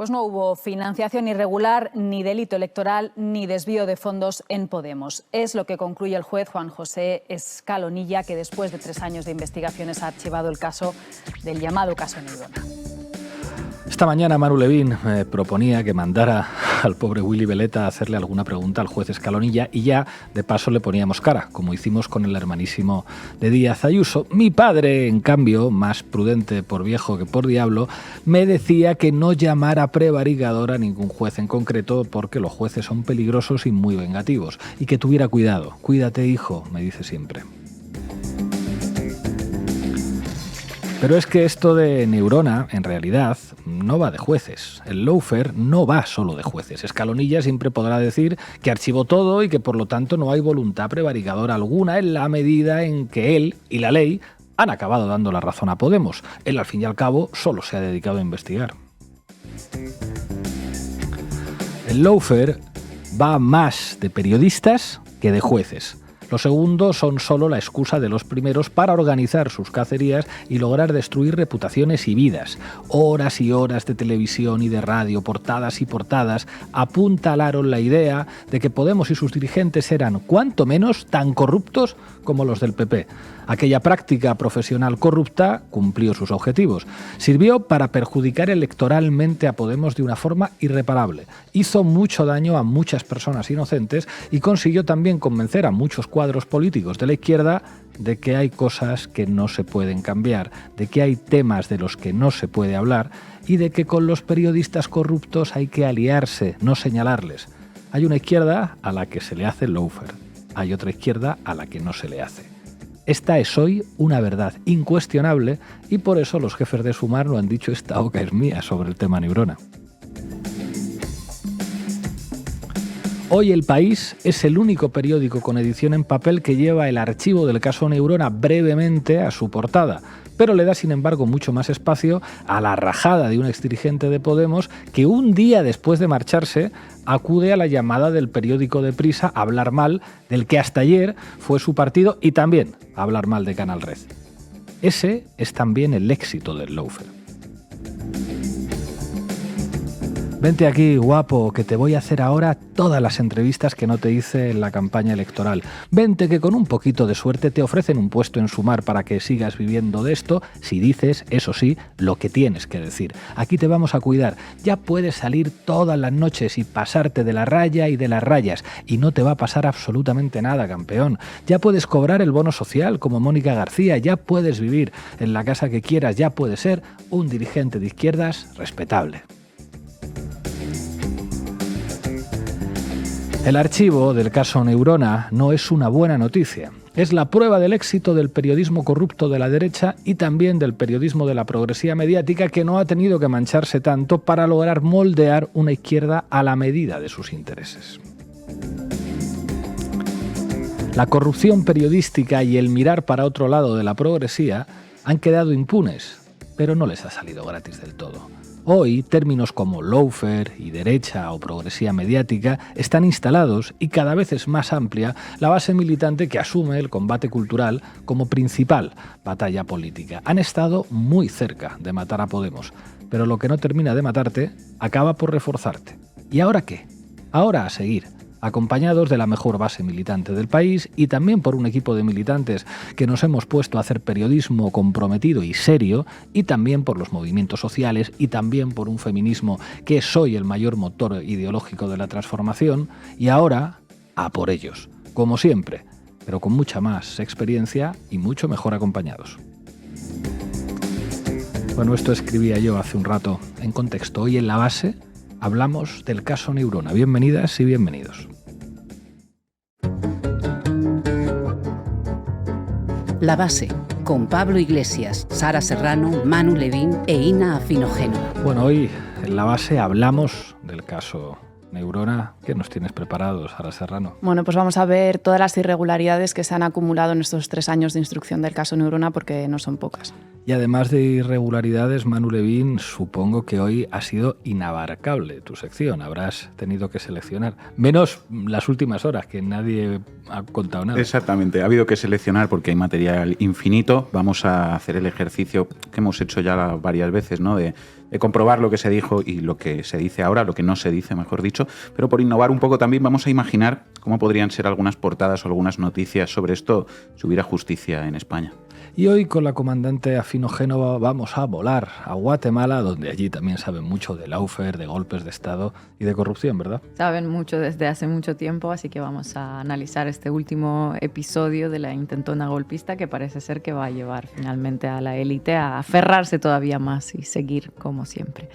Pues no hubo financiación irregular, ni delito electoral, ni desvío de fondos en Podemos. Es lo que concluye el juez Juan José Escalonilla, que después de 3 años de investigaciones ha archivado el caso del llamado caso Neurona. Esta mañana Manu Levín proponía que mandara al pobre Willy Veleta a hacerle alguna pregunta al juez Escalonilla y ya de paso le poníamos cara, como hicimos con el hermanísimo de Díaz Ayuso. Mi padre, en cambio, más prudente por viejo que por diablo, me decía que no llamara prevarigador a ningún juez en concreto porque los jueces son peligrosos y muy vengativos, y que tuviera cuidado. Cuídate, hijo, me dice siempre. Pero es que esto de Neurona, en realidad, no va de jueces. El lawfare no va solo de jueces. Escalonilla siempre podrá decir que archivó todo y que por lo tanto no hay voluntad prevarigadora alguna en la medida en que él y la ley han acabado dando la razón a Podemos. Él, al fin y al cabo, solo se ha dedicado a investigar. El lawfare va más de periodistas que de jueces. Los segundos son solo la excusa de los primeros para organizar sus cacerías y lograr destruir reputaciones y vidas. Horas y horas de televisión y de radio, portadas y portadas, apuntalaron la idea de que Podemos y sus dirigentes eran, cuanto menos, tan corruptos como los del PP. Aquella práctica profesional corrupta cumplió sus objetivos. Sirvió para perjudicar electoralmente a Podemos de una forma irreparable. Hizo mucho daño a muchas personas inocentes y consiguió también convencer a muchos cuadros políticos de la izquierda de que hay cosas que no se pueden cambiar, de que hay temas de los que no se puede hablar y de que con los periodistas corruptos hay que aliarse, no señalarles. Hay una izquierda a la que se le hace el lawfare, hay otra izquierda a la que no se le hace. Esta es hoy una verdad incuestionable y por eso los jefes de Sumar no han dicho esta oca es mía sobre el tema Neurona. Hoy El País es el único periódico con edición en papel que lleva el archivo del caso Neurona brevemente a su portada, pero le da sin embargo mucho más espacio a la rajada de un exdirigente de Podemos que un día después de marcharse acude a la llamada del periódico Deprisa a hablar mal del que hasta ayer fue su partido y también a hablar mal de Canal Red. Ese es también el éxito del lawfare. Vente aquí, guapo, que te voy a hacer ahora todas las entrevistas que no te hice en la campaña electoral. Vente que con un poquito de suerte te ofrecen un puesto en Sumar para que sigas viviendo de esto, si dices, eso sí, lo que tienes que decir. Aquí te vamos a cuidar. Ya puedes salir todas las noches y pasarte de la raya y de las rayas. Y no te va a pasar absolutamente nada, campeón. Ya puedes cobrar el bono social como Mónica García. Ya puedes vivir en la casa que quieras. Ya puedes ser un dirigente de izquierdas respetable. El archivo del caso Neurona no es una buena noticia. Es la prueba del éxito del periodismo corrupto de la derecha y también del periodismo de la progresía mediática que no ha tenido que mancharse tanto para lograr moldear una izquierda a la medida de sus intereses. La corrupción periodística y el mirar para otro lado de la progresía han quedado impunes, pero no les ha salido gratis del todo. Hoy, términos como lawfare y derecha o progresía mediática están instalados y cada vez es más amplia la base militante que asume el combate cultural como principal batalla política. Han estado muy cerca de matar a Podemos, pero lo que no termina de matarte acaba por reforzarte. ¿Y ahora qué? Ahora a seguir, acompañados de la mejor base militante del país y también por un equipo de militantes que nos hemos puesto a hacer periodismo comprometido y serio, y también por los movimientos sociales y también por un feminismo que es hoy el mayor motor ideológico de la transformación, y ahora a por ellos, como siempre, pero con mucha más experiencia y mucho mejor acompañados. Bueno, esto escribía yo hace un rato en Contexto. Hoy en La Base hablamos del caso Neurona. Bienvenidas y bienvenidos. La Base, con Pablo Iglesias, Sara Serrano, Manu Levín e Ina Afinogeno. Bueno, hoy en La Base hablamos del caso Neurona. ¿Qué nos tienes preparado, Sara Serrano? Bueno, pues vamos a ver todas las irregularidades que se han acumulado en estos 3 años de instrucción del caso Neurona, porque no son pocas. Y además de irregularidades, Manu Levín, supongo que hoy ha sido inabarcable tu sección. Habrás tenido que seleccionar. Menos las últimas horas, que nadie ha contado nada. Exactamente, ha habido que seleccionar porque hay material infinito. Vamos a hacer el ejercicio que hemos hecho ya varias veces, ¿no? De comprobar lo que se dijo y lo que se dice ahora, lo que no se dice, mejor dicho. Pero por innovar un poco también vamos a imaginar cómo podrían ser algunas portadas o algunas noticias sobre esto si hubiera justicia en España. Y hoy con la comandante Afino Génova vamos a volar a Guatemala, donde allí también saben mucho de lawfare, de golpes de Estado y de corrupción, ¿verdad? Saben mucho desde hace mucho tiempo, así que vamos a analizar este último episodio de la intentona golpista que parece ser que va a llevar finalmente a la élite a aferrarse todavía más y seguir como siempre.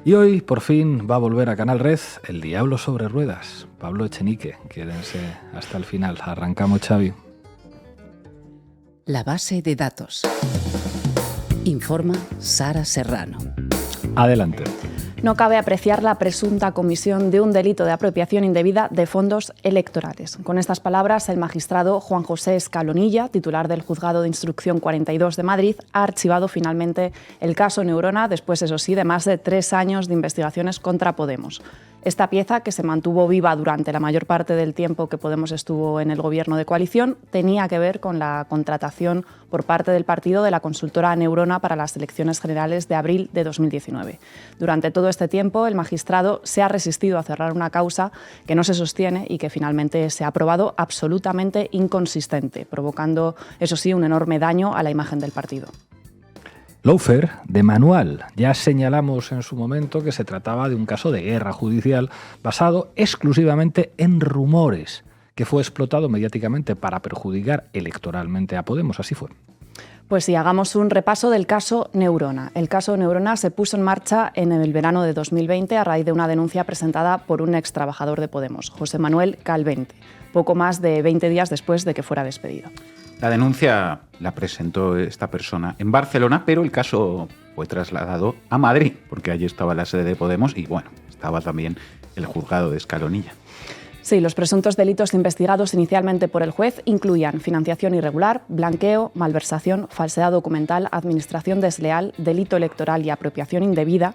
Y hoy, por fin, va a volver a Canal Red El Diablo sobre Ruedas. Pablo Echenique, quédense hasta el final. Arrancamos, Xavi. La base de datos. Informa Sara Serrano. Adelante. No cabe apreciar la presunta comisión de un delito de apropiación indebida de fondos electorales. Con estas palabras, el magistrado Juan José Escalonilla, titular del Juzgado de Instrucción 42 de Madrid, ha archivado finalmente el caso Neurona, después, eso sí, de más de 3 años de investigaciones contra Podemos. Esta pieza, que se mantuvo viva durante la mayor parte del tiempo que Podemos estuvo en el gobierno de coalición, tenía que ver con la contratación por parte del partido de la consultora Neurona para las elecciones generales de abril de 2019. Durante todo este tiempo, el magistrado se ha resistido a cerrar una causa que no se sostiene y que finalmente se ha probado absolutamente inconsistente, provocando, eso sí, un enorme daño a la imagen del partido. Lawfare de manual. Ya señalamos en su momento que se trataba de un caso de guerra judicial basado exclusivamente en rumores, que fue explotado mediáticamente para perjudicar electoralmente a Podemos. Así fue. Pues sí, hagamos un repaso del caso Neurona. El caso Neurona se puso en marcha en el verano de 2020 a raíz de una denuncia presentada por un ex trabajador de Podemos, José Manuel Calvente, poco más de 20 días después de que fuera despedido. La denuncia la presentó esta persona en Barcelona, pero el caso fue trasladado a Madrid, porque allí estaba la sede de Podemos y, bueno, estaba también el juzgado de Escalonilla. Sí, los presuntos delitos investigados inicialmente por el juez incluían financiación irregular, blanqueo, malversación, falsedad documental, administración desleal, delito electoral y apropiación indebida.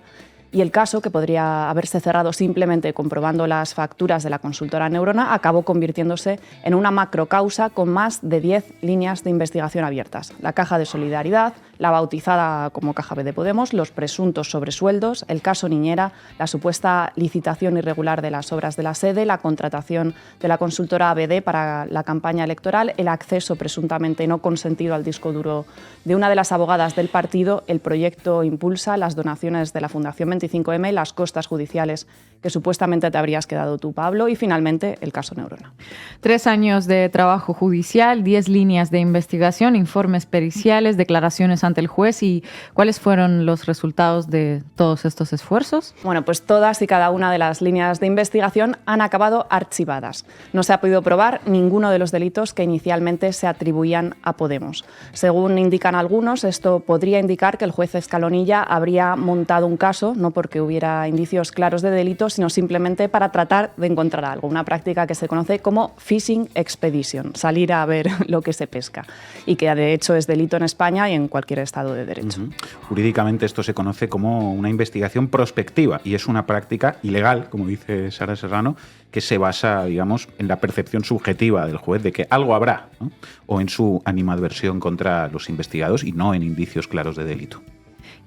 Y el caso, que podría haberse cerrado simplemente comprobando las facturas de la consultora Neurona, acabó convirtiéndose en una macrocausa con más de 10 líneas de investigación abiertas. La Caja de Solidaridad, la bautizada como Caja B de Podemos, los presuntos sobresueldos, el caso Niñera, la supuesta licitación irregular de las obras de la sede, la contratación de la consultora ABD para la campaña electoral, el acceso presuntamente no consentido al disco duro de una de las abogadas del partido, el proyecto Impulsa, las donaciones de la Fundación 25M, las costas judiciales que supuestamente te habrías quedado tú, Pablo, y finalmente el caso Neurona. 3 años de trabajo judicial, 10 líneas de investigación, informes periciales, declaraciones ante el juez. ¿Y cuáles fueron los resultados de todos estos esfuerzos? Bueno, pues todas y cada una de las líneas de investigación han acabado archivadas. No se ha podido probar ninguno de los delitos que inicialmente se atribuían a Podemos. Según indican algunos, esto podría indicar que el juez Escalonilla habría montado un caso, no porque hubiera indicios claros de delito, sino simplemente para tratar de encontrar algo, una práctica que se conoce como fishing expedition, salir a ver lo que se pesca, y que de hecho es delito en España y en cualquier Estado de Derecho. Jurídicamente esto se conoce como una investigación prospectiva y es una práctica ilegal, como dice Sara Serrano, que se basa, digamos, en la percepción subjetiva del juez de que algo habrá, ¿no? O en su animadversión contra los investigados y no en indicios claros de delito.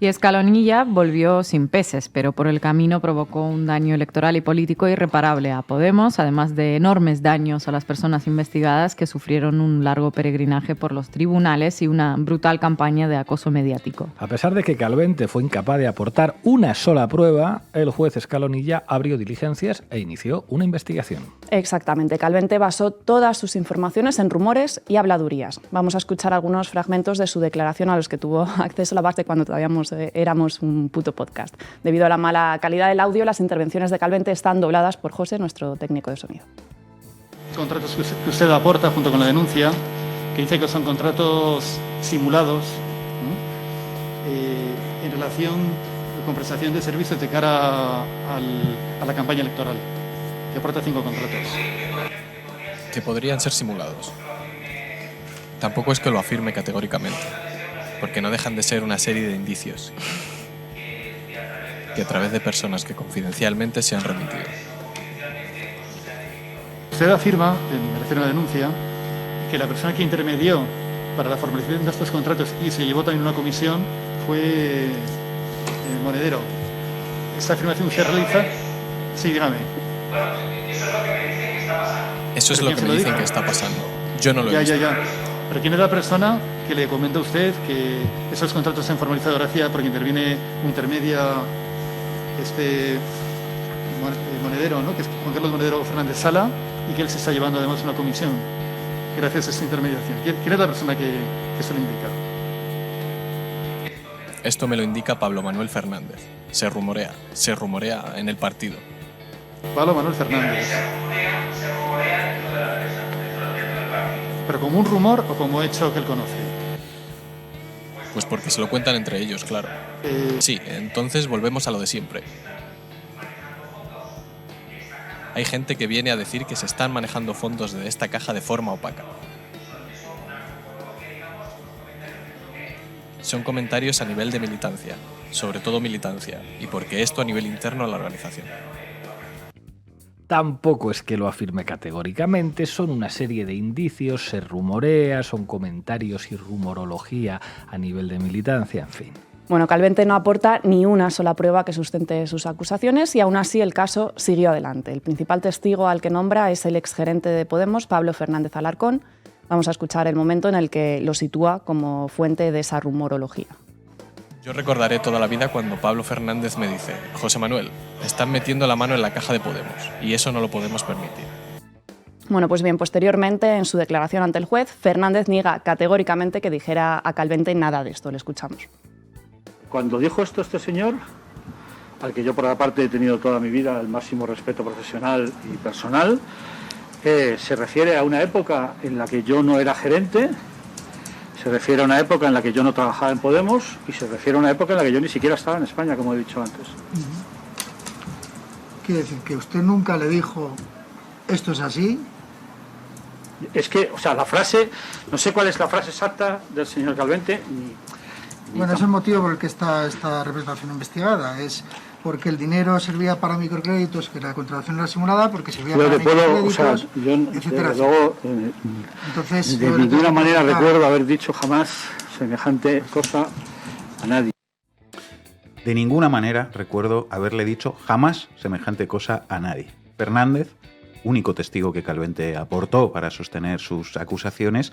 Y Escalonilla volvió sin peces, pero por el camino provocó un daño electoral y político irreparable a Podemos, además de enormes daños a las personas investigadas que sufrieron un largo peregrinaje por los tribunales y una brutal campaña de acoso mediático. A pesar de que Calvente fue incapaz de aportar una sola prueba, el juez Escalonilla abrió diligencias e inició una investigación. Exactamente. Calvente basó todas sus informaciones en rumores y habladurías. Vamos a escuchar algunos fragmentos de su declaración a los que tuvo acceso la base cuando todavía éramos un puto podcast. Debido a la mala calidad del audio, las intervenciones de Calvente están dobladas por José, nuestro técnico de sonido. Contratos que usted aporta junto con la denuncia, que dice que son contratos simulados, ¿no? En relación con prestación de servicios de cara a la campaña electoral, que aporta 5 contratos. Que podrían ser simulados. Tampoco es que lo afirme categóricamente. porque no dejan de ser una serie de indicios que a través de personas que confidencialmente se han remitido. Usted afirma, me refiero a una denuncia, que la persona que intermedió para la formalización de estos contratos y se llevó también una comisión fue el monedero. ¿Esta afirmación se realiza? Sí, dígame. Eso es lo que me dicen que está pasando. Yo no lo he visto. Ya. Pero ¿quién es la persona que le comenta a usted que esos contratos se han formalizado gracias porque interviene un intermedia, monedero, ¿no? Que es Juan Carlos Monedero Fernández Sala, y que él se está llevando además una comisión gracias a esta intermediación? ¿Quién es la persona que eso lo indica? Esto me lo indica Pablo Manuel Fernández. Se rumorea en el partido. Pablo Manuel Fernández. ¿Pero como un rumor o como hecho que él conoce? Pues porque se lo cuentan entre ellos, claro. Sí, entonces volvemos a lo de siempre. Hay gente que viene a decir que se están manejando fondos de esta caja de forma opaca. Son comentarios a nivel de militancia, sobre todo militancia, y porque esto a nivel interno a la organización. Tampoco es que lo afirme categóricamente, son una serie de indicios, se rumorea, son comentarios y rumorología a nivel de militancia, en fin. Bueno, Calvente no aporta ni una sola prueba que sustente sus acusaciones y aún así el caso siguió adelante. El principal testigo al que nombra es el exgerente de Podemos, Pablo Fernández Alarcón. Vamos a escuchar el momento en el que lo sitúa como fuente de esa rumorología. Yo recordaré toda la vida cuando Pablo Fernández me dice: José Manuel, están metiendo la mano en la caja de Podemos y eso no lo podemos permitir. Bueno, pues bien, posteriormente, en su declaración ante el juez, Fernández niega categóricamente que dijera a Calvente nada de esto. Le escuchamos. Cuando dijo esto este señor, al que yo por la parte he tenido toda mi vida el máximo respeto profesional y personal, se refiere a una época en la que yo no era gerente, se refiere a una época en la que yo no trabajaba en Podemos y se refiere a una época en la que yo ni siquiera estaba en España, como he dicho antes. Quiere decir que usted nunca le dijo esto es así. Es que, o sea, la frase, no sé cuál es la frase exacta del señor Calvente. Bueno, es el motivo por el que está esta representación investigada, es porque el dinero servía para microcréditos, que la contratación era simulada, porque servía para microcréditos, etcétera. Luego, entonces, de ninguna manera recuerdo haber dicho jamás semejante cosa a nadie. De ninguna manera recuerdo haberle dicho jamás semejante cosa a nadie. Fernández, único testigo que Calvente aportó para sostener sus acusaciones,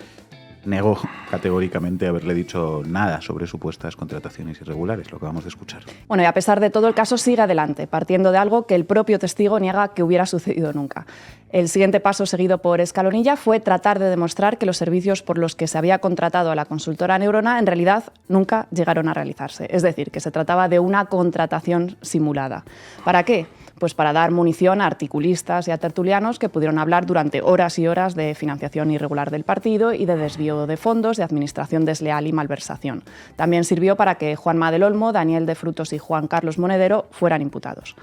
negó categóricamente haberle dicho nada sobre supuestas contrataciones irregulares, lo que acabamos de escuchar. Bueno, y a pesar de todo, el caso sigue adelante, partiendo de algo que el propio testigo niega que hubiera sucedido nunca. El siguiente paso seguido por Escalonilla fue tratar de demostrar que los servicios por los que se había contratado a la consultora Neurona en realidad nunca llegaron a realizarse. Es decir, que se trataba de una contratación simulada. ¿Para qué? Pues para dar munición a articulistas y a tertulianos que pudieron hablar durante horas y horas de financiación irregular del partido y de desvío de fondos, de administración desleal y malversación. También sirvió para que Juanma del Olmo, Daniel de Frutos y Juan Carlos Monedero fueran imputados.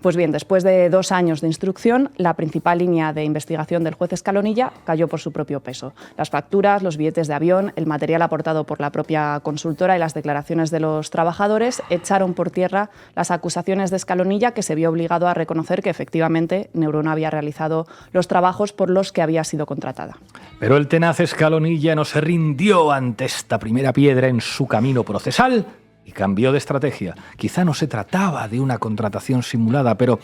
Pues bien, después de 2 años de instrucción, la principal línea de investigación del juez Escalonilla cayó por su propio peso. Las facturas, los billetes de avión, el material aportado por la propia consultora y las declaraciones de los trabajadores echaron por tierra las acusaciones de Escalonilla, que se vio obligado a reconocer que efectivamente Neurona había realizado los trabajos por los que había sido contratada. Pero el tenaz Escalonilla no se rindió ante esta primera piedra en su camino procesal y cambió de estrategia. Quizá no se trataba de una contratación simulada, pero,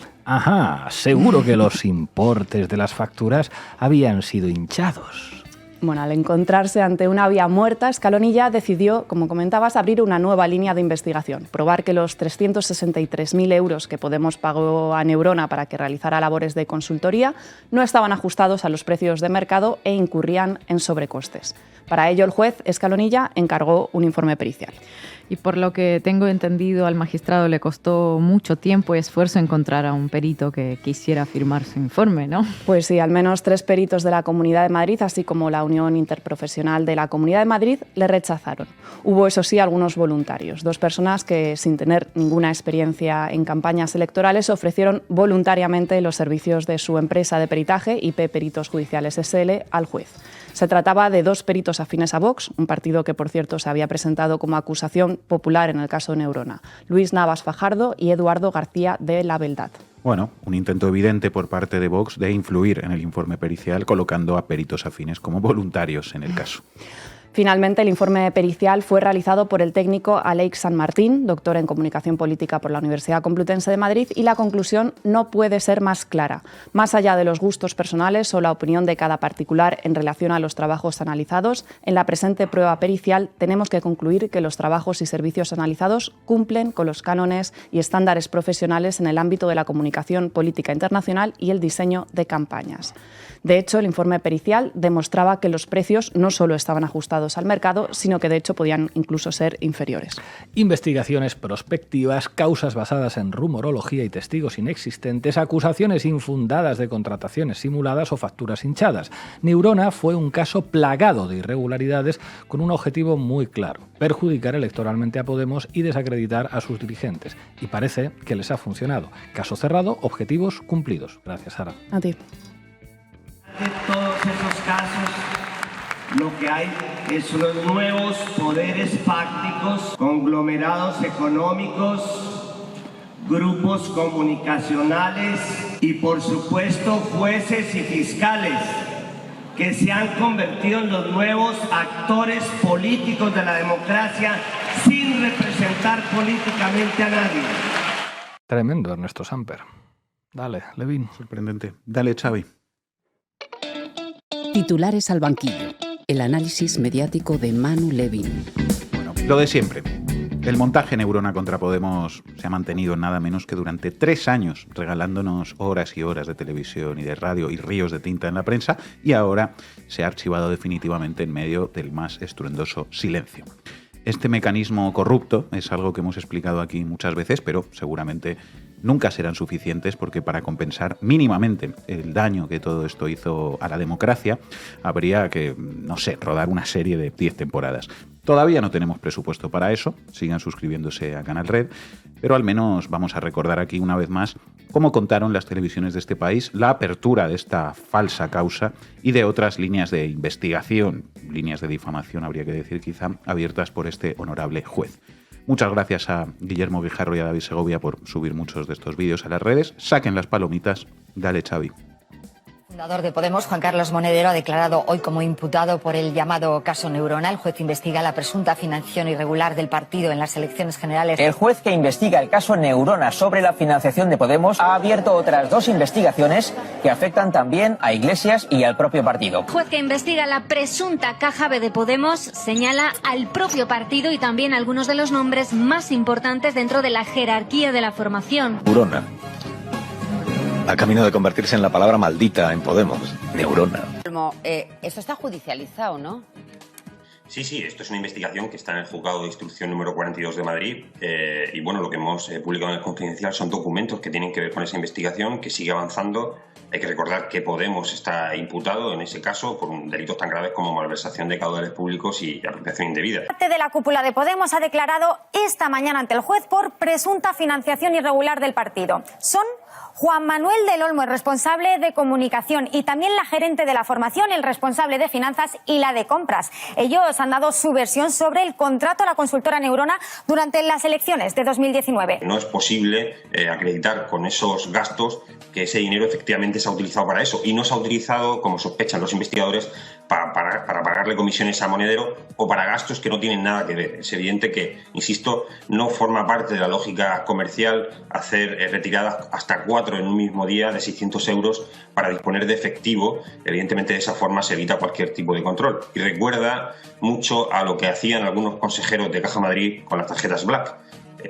seguro que los importes de las facturas habían sido hinchados. Bueno, al encontrarse ante una vía muerta, Escalonilla decidió, como comentabas, abrir una nueva línea de investigación, probar que los 363.000 euros que Podemos pagó a Neurona para que realizara labores de consultoría no estaban ajustados a los precios de mercado e incurrían en sobrecostes. Para ello, el juez Escalonilla encargó un informe pericial. Y por lo que tengo entendido, al magistrado le costó mucho tiempo y esfuerzo encontrar a un perito que quisiera firmar su informe, ¿no? Pues sí, al menos 3 peritos de la Comunidad de Madrid, así como la Unión Interprofesional de la Comunidad de Madrid le rechazaron. Hubo, eso sí, algunos voluntarios, 2 personas que, sin tener ninguna experiencia en campañas electorales, ofrecieron voluntariamente los servicios de su empresa de peritaje, IP Peritos Judiciales SL, al juez. Se trataba de 2 peritos afines a Vox, un partido que, por cierto, se había presentado como acusación popular en el caso Neurona, Luis Navas Fajardo y Eduardo García de la Beldad. Bueno, un intento evidente por parte de Vox de influir en el informe pericial colocando a peritos afines como voluntarios en el caso. Finalmente, el informe pericial fue realizado por el técnico Aleix San Martín, doctor en Comunicación Política por la Universidad Complutense de Madrid, y la conclusión no puede ser más clara. Más allá de los gustos personales o la opinión de cada particular en relación a los trabajos analizados, en la presente prueba pericial tenemos que concluir que los trabajos y servicios analizados cumplen con los cánones y estándares profesionales en el ámbito de la comunicación política internacional y el diseño de campañas. De hecho, el informe pericial demostraba que los precios no solo estaban ajustados al mercado, sino que de hecho podían incluso ser inferiores. Investigaciones prospectivas, causas basadas en rumorología y testigos inexistentes, acusaciones infundadas de contrataciones simuladas o facturas hinchadas. Neurona fue un caso plagado de irregularidades con un objetivo muy claro: perjudicar electoralmente a Podemos y desacreditar a sus dirigentes. Y parece que les ha funcionado. Caso cerrado, objetivos cumplidos. Gracias, Sara. A ti. De todos esos casos, lo que hay es unos nuevos poderes fácticos, conglomerados económicos, grupos comunicacionales y, por supuesto, jueces y fiscales que se han convertido en los nuevos actores políticos de la democracia sin representar políticamente a nadie. Tremendo, Ernesto Samper. Dale, Levin. Sorprendente. Dale, Xavi. Titulares al banquillo. El análisis mediático de Manu Levin. Bueno, lo de siempre. El montaje Neurona contra Podemos se ha mantenido nada menos que durante 3 años, regalándonos horas y horas de televisión y de radio y ríos de tinta en la prensa, y ahora se ha archivado definitivamente en medio del más estruendoso silencio. Este mecanismo corrupto es algo que hemos explicado aquí muchas veces, pero seguramente nunca serán suficientes, porque para compensar mínimamente el daño que todo esto hizo a la democracia, habría que, no sé, rodar una serie de 10 temporadas. Todavía no tenemos presupuesto para eso, sigan suscribiéndose a Canal Red, pero al menos vamos a recordar aquí una vez más cómo contaron las televisiones de este país la apertura de esta falsa causa y de otras líneas de investigación, líneas de difamación, habría que decir quizá, abiertas por este honorable juez. Muchas gracias a Guillermo Guijarro y a David Segovia por subir muchos de estos vídeos a las redes. Saquen las palomitas. Dale, Xavi. El fundador de Podemos, Juan Carlos Monedero, ha declarado hoy como imputado por el llamado caso Neurona. El juez investiga la presunta financiación irregular del partido en las elecciones generales. El juez que investiga el caso Neurona sobre la financiación de Podemos ha abierto otras 2 investigaciones que afectan también a Iglesias y al propio partido. El juez que investiga la presunta caja B de Podemos señala al propio partido y también algunos de los nombres más importantes dentro de la jerarquía de la formación. Neurona. A camino de convertirse en la palabra maldita en Podemos. Neurona. Esto está judicializado, ¿no? Sí, esto es una investigación que está en el juzgado de instrucción número 42 de Madrid y bueno, lo que hemos publicado en el Confidencial son documentos que tienen que ver con esa investigación, que sigue avanzando. Hay que recordar que Podemos está imputado en ese caso por delitos tan graves como malversación de caudales públicos y apropiación indebida. Parte de la cúpula de Podemos ha declarado esta mañana ante el juez por presunta financiación irregular del partido. Son Juan Manuel del Olmo, el responsable de comunicación, y también la gerente de la formación, el responsable de finanzas y la de compras. Ellos han dado su versión sobre el contrato a la consultora Neurona durante las elecciones de 2019. No es posible acreditar con esos gastos que ese dinero efectivamente se ha utilizado para eso, y no se ha utilizado, como sospechan los investigadores, para pagarle comisiones a Monedero o para gastos que no tienen nada que ver. Es evidente que, insisto, no forma parte de la lógica comercial hacer retiradas hasta 4 en un mismo día de 600 euros para disponer de efectivo. Evidentemente, de esa forma se evita cualquier tipo de control. Y recuerda mucho a lo que hacían algunos consejeros de Caja Madrid con las tarjetas Black,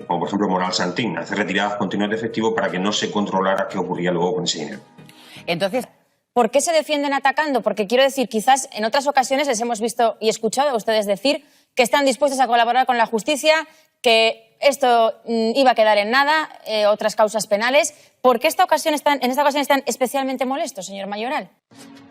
como por ejemplo Moral Santín, hacer retiradas continuas de efectivo para que no se controlara qué ocurría luego con ese dinero. Entonces, ¿por qué se defienden atacando? Porque quiero decir, quizás en otras ocasiones les hemos visto y escuchado a ustedes decir que están dispuestos a colaborar con la justicia, que esto iba a quedar en nada, otras causas penales. ¿Por qué en esta ocasión están especialmente molestos, señor Mayoral?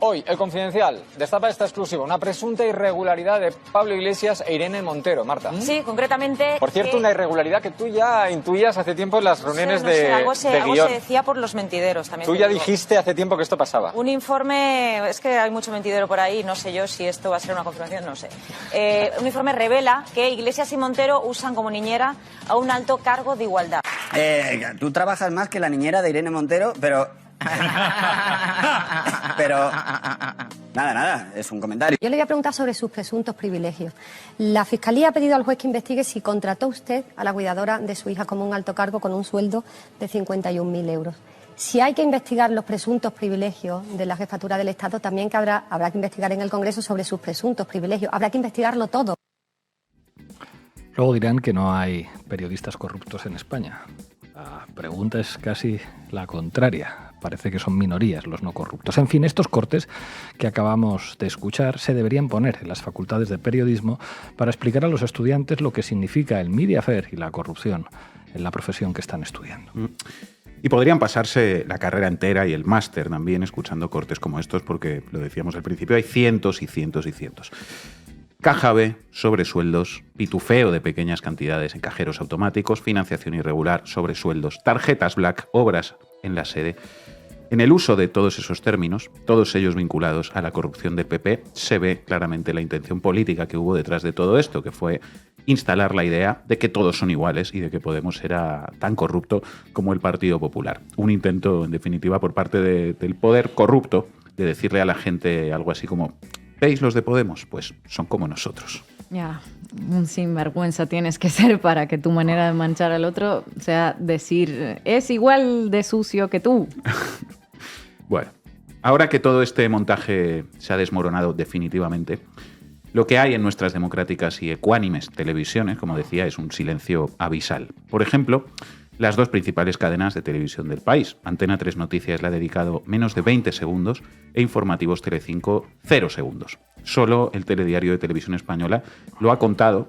Hoy, El Confidencial destapa esta exclusiva, una presunta irregularidad de Pablo Iglesias e Irene Montero, Marta. Sí, concretamente... Por cierto, una irregularidad que tú ya intuías hace tiempo en las reuniones algo se guión. decía por los mentideros también. Tú ya dijiste hace tiempo que esto pasaba. Un informe, es que hay mucho mentidero por ahí, no sé yo si esto va a ser una confirmación, no sé. Un informe revela que Iglesias y Montero usan como niñera a un alto cargo de igualdad. Tú trabajas más que la niñera de Irene Montero, pero... Nada, es un comentario. Yo le voy a preguntar sobre sus presuntos privilegios. La Fiscalía ha pedido al juez que investigue si contrató usted a la cuidadora de su hija como un alto cargo con un sueldo de 51.000 euros. Si hay que investigar los presuntos privilegios de la jefatura del Estado, también que habrá que investigar en el Congreso sobre sus presuntos privilegios. Habrá que investigarlo todo. Luego dirán que no hay periodistas corruptos en España. La pregunta es casi la contraria. Parece que son minorías los no corruptos. En fin, estos cortes que acabamos de escuchar se deberían poner en las facultades de periodismo para explicar a los estudiantes lo que significa el mediafair y la corrupción en la profesión que están estudiando. Y podrían pasarse la carrera entera y el máster también escuchando cortes como estos, porque, lo decíamos al principio, hay cientos y cientos y cientos. Caja B, sobresueldos, pitufeo de pequeñas cantidades en cajeros automáticos, financiación irregular, sobresueldos, tarjetas black, obras en la sede. En el uso de todos esos términos, todos ellos vinculados a la corrupción del PP, se ve claramente la intención política que hubo detrás de todo esto, que fue instalar la idea de que todos son iguales y de que Podemos era tan corrupto como el Partido Popular. Un intento, en definitiva, por parte del poder corrupto de decirle a la gente algo así como: ¿veis los de Podemos? Pues son como nosotros. Ya, un sinvergüenza tienes que ser para que tu manera de manchar al otro sea decir, es igual de sucio que tú. Bueno, ahora que todo este montaje se ha desmoronado definitivamente, lo que hay en nuestras democráticas y ecuánimes televisiones, como decía, es un silencio abisal. Por ejemplo, las dos principales cadenas de televisión del país. Antena 3 Noticias le ha dedicado menos de 20 segundos e Informativos Telecinco 0 segundos. Solo el Telediario de Televisión Española lo ha contado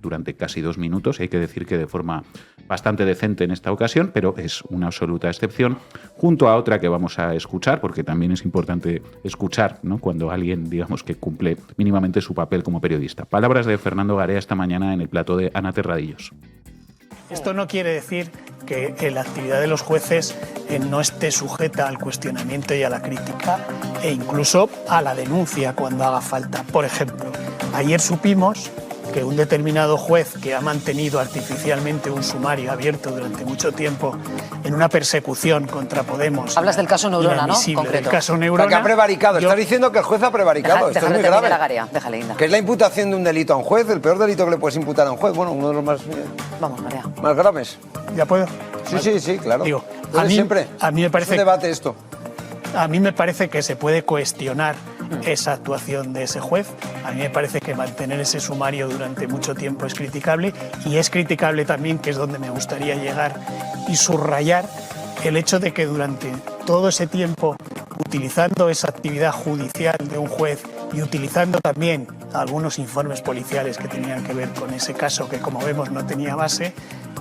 durante casi 2 minutos, y hay que decir que de forma bastante decente en esta ocasión, pero es una absoluta excepción, junto a otra que vamos a escuchar, porque también es importante escuchar, ¿no?, cuando alguien, digamos, que cumple mínimamente su papel como periodista. Palabras de Fernando Garea esta mañana en el plató de Ana Terradillos. Esto no quiere decir que la actividad de los jueces no esté sujeta al cuestionamiento y a la crítica e incluso a la denuncia cuando haga falta. Por ejemplo, ayer supimos que un determinado juez que ha mantenido artificialmente un sumario abierto durante mucho tiempo en una persecución contra Podemos... Hablas del caso Neurona, ¿no? Concreto. El caso Neurona... Porque ha prevaricado. Estás diciendo que el juez ha prevaricado. Esto es muy grave. Déjale, Inda. Que es la imputación de un delito a un juez, el peor delito que le puedes imputar a un juez. Bueno, uno de los más... Vamos, María. Más graves. ¿Ya puedo? Sí, claro. Digo, a mí me parece... Es un debate esto. A mí me parece que se puede cuestionar esa actuación de ese juez. A mí me parece que mantener ese sumario durante mucho tiempo es criticable, y es criticable también, que es donde me gustaría llegar y subrayar, el hecho de que durante todo ese tiempo, utilizando esa actividad judicial de un juez y utilizando también algunos informes policiales que tenían que ver con ese caso, que como vemos no tenía base,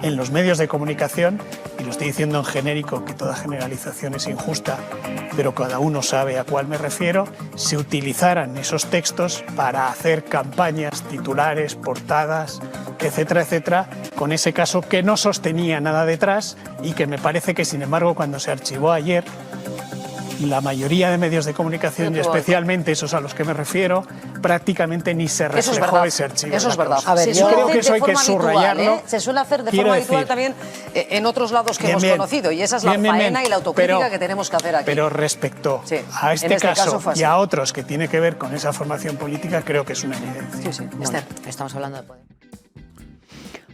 en los medios de comunicación, y lo estoy diciendo en genérico, que toda generalización es injusta, pero cada uno sabe a cuál me refiero, se utilizaran esos textos para hacer campañas, titulares, portadas, etcétera, etcétera, con ese caso que no sostenía nada detrás y que me parece que, sin embargo, cuando se archivó ayer, la mayoría de medios de comunicación, y especialmente esos a los que me refiero, prácticamente ni se reflejó ese archivo. Eso es verdad. A ver, yo creo que eso hay que subrayarlo. Se suele hacer de forma habitual también en otros lados que hemos conocido, y esa es la faena y la autocrítica que tenemos que hacer aquí. Pero respecto a este caso y a otros que tiene que ver con esa formación política, creo que es una evidencia. Sí. Esther, estamos hablando de poder.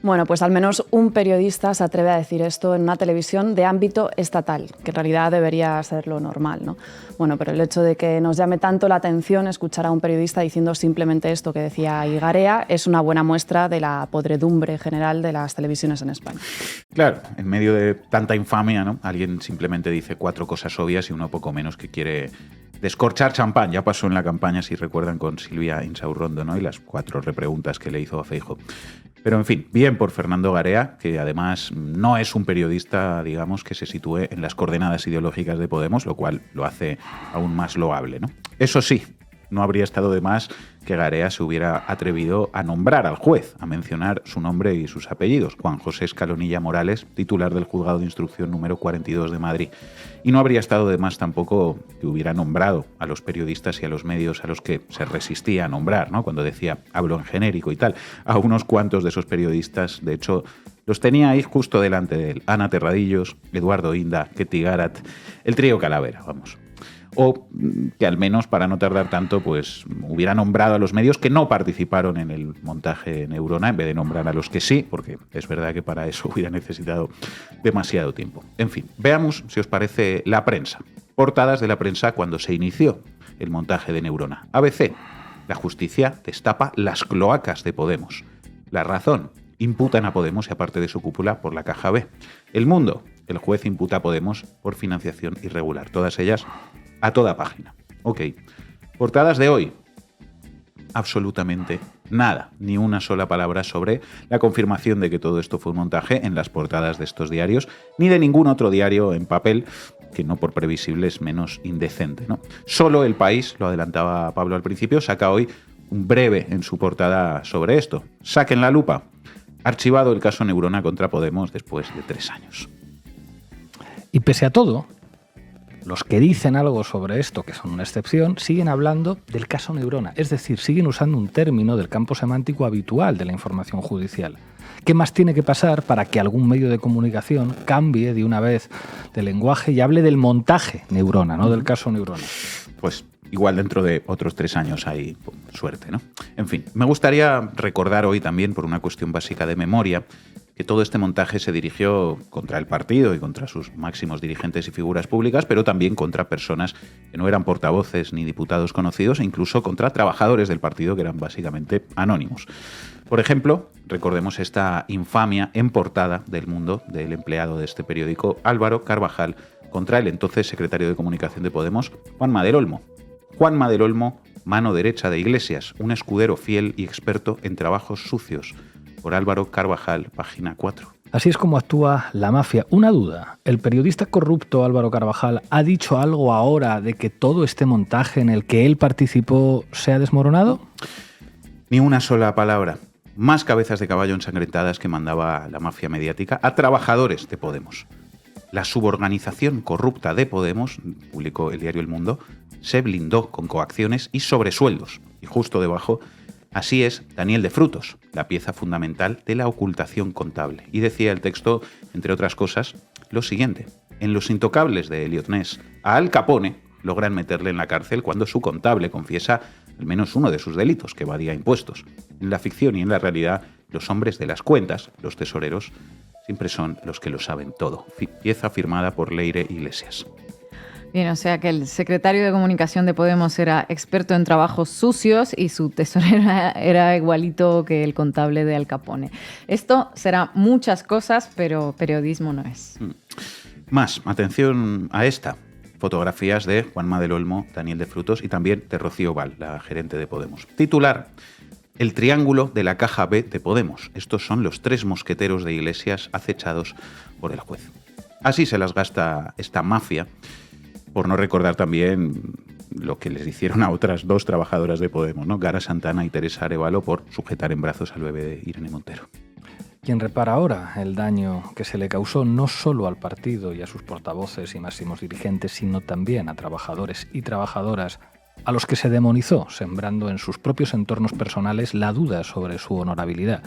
Bueno, pues al menos un periodista se atreve a decir esto en una televisión de ámbito estatal, que en realidad debería ser lo normal, ¿no? Bueno, pero el hecho de que nos llame tanto la atención escuchar a un periodista diciendo simplemente esto que decía Garea es una buena muestra de la podredumbre general de las televisiones en España. Claro, en medio de tanta infamia, ¿no?, alguien simplemente dice 4 cosas obvias y uno poco menos que quiere descorchar champán. Ya pasó en la campaña, si recuerdan, con Silvia Insaurrondo, ¿no?, y las 4 repreguntas que le hizo a Feijóo. Pero, en fin, bien por Fernando Garea, que además no es un periodista, digamos, que se sitúe en las coordenadas ideológicas de Podemos, lo cual lo hace aún más loable, ¿no? Eso sí, no habría estado de más que Garea se hubiera atrevido a nombrar al juez, a mencionar su nombre y sus apellidos, Juan José Escalonilla Morales, titular del Juzgado de Instrucción número 42 de Madrid. Y no habría estado de más tampoco que hubiera nombrado a los periodistas y a los medios a los que se resistía a nombrar, ¿no? Cuando decía, hablo en genérico y tal. A unos cuantos de esos periodistas, de hecho, los tenía ahí justo delante de él. Ana Terradillos, Eduardo Inda, Ketty Garat, el trío Calavera, vamos. O que al menos, para no tardar tanto, pues hubiera nombrado a los medios que no participaron en el montaje Neurona, en vez de nombrar a los que sí, porque es verdad que para eso hubiera necesitado demasiado tiempo. En fin, veamos, si os parece, la prensa. Portadas de la prensa cuando se inició el montaje de Neurona. ABC, la justicia destapa las cloacas de Podemos. La Razón, imputan a Podemos y a parte de su cúpula por la caja B. El Mundo, el juez imputa a Podemos por financiación irregular. Todas ellas a toda página. Ok. Portadas de hoy. Absolutamente nada. Ni una sola palabra sobre la confirmación de que todo esto fue un montaje en las portadas de estos diarios, ni de ningún otro diario en papel, que no por previsible es menos indecente, ¿no? Solo El País, lo adelantaba Pablo al principio, saca hoy un breve en su portada sobre esto. Saquen la lupa. Archivado el caso Neurona contra Podemos después de 3 años. Y pese a todo, los que dicen algo sobre esto, que son una excepción, siguen hablando del caso Neurona. Es decir, siguen usando un término del campo semántico habitual de la información judicial. ¿Qué más tiene que pasar para que algún medio de comunicación cambie de una vez de lenguaje y hable del montaje Neurona, no del caso Neurona? Pues igual dentro de otros 3 años hay suerte, ¿no? En fin, me gustaría recordar hoy también, por una cuestión básica de memoria, que todo este montaje se dirigió contra el partido y contra sus máximos dirigentes y figuras públicas, pero también contra personas que no eran portavoces ni diputados conocidos, e incluso contra trabajadores del partido que eran básicamente anónimos. Por ejemplo, recordemos esta infamia en portada del Mundo del empleado de este periódico, Álvaro Carvajal, contra el entonces secretario de Comunicación de Podemos, Juanma del Olmo. Juanma del Olmo, mano derecha de Iglesias, un escudero fiel y experto en trabajos sucios. Por Álvaro Carvajal, página 4. Así es como actúa la mafia. Una duda, ¿el periodista corrupto Álvaro Carvajal ha dicho algo ahora de que todo este montaje en el que él participó se ha desmoronado? Ni una sola palabra. Más cabezas de caballo ensangrentadas que mandaba la mafia mediática a trabajadores de Podemos. La suborganización corrupta de Podemos, publicó el diario El Mundo, se blindó con coacciones y sobresueldos. Y justo debajo, así es Daniel de Frutos, la pieza fundamental de la ocultación contable. Y decía el texto, entre otras cosas, lo siguiente. En Los Intocables de Elliot Ness, a Al Capone logran meterle en la cárcel cuando su contable confiesa al menos uno de sus delitos, que evadía impuestos. En la ficción y en la realidad, los hombres de las cuentas, los tesoreros, siempre son los que lo saben todo. Pieza firmada por Leire Iglesias. Bien, o sea que el secretario de Comunicación de Podemos era experto en trabajos sucios y su tesorera era igualito que el contable de Al Capone. Esto será muchas cosas, pero periodismo no es. Más, atención a esta. Fotografías de Juanma del Olmo, Daniel de Frutos y también de Rocío Val, la gerente de Podemos. Titular: el triángulo de la caja B de Podemos. Estos son los 3 mosqueteros de Iglesias acechados por el juez. Así se las gasta esta mafia, por no recordar también lo que les hicieron a otras 2 trabajadoras de Podemos, ¿no? Gara Santana y Teresa Arévalo, por sujetar en brazos al bebé de Irene Montero. Quien repara ahora el daño que se le causó no solo al partido y a sus portavoces y máximos dirigentes, sino también a trabajadores y trabajadoras a los que se demonizó, sembrando en sus propios entornos personales la duda sobre su honorabilidad.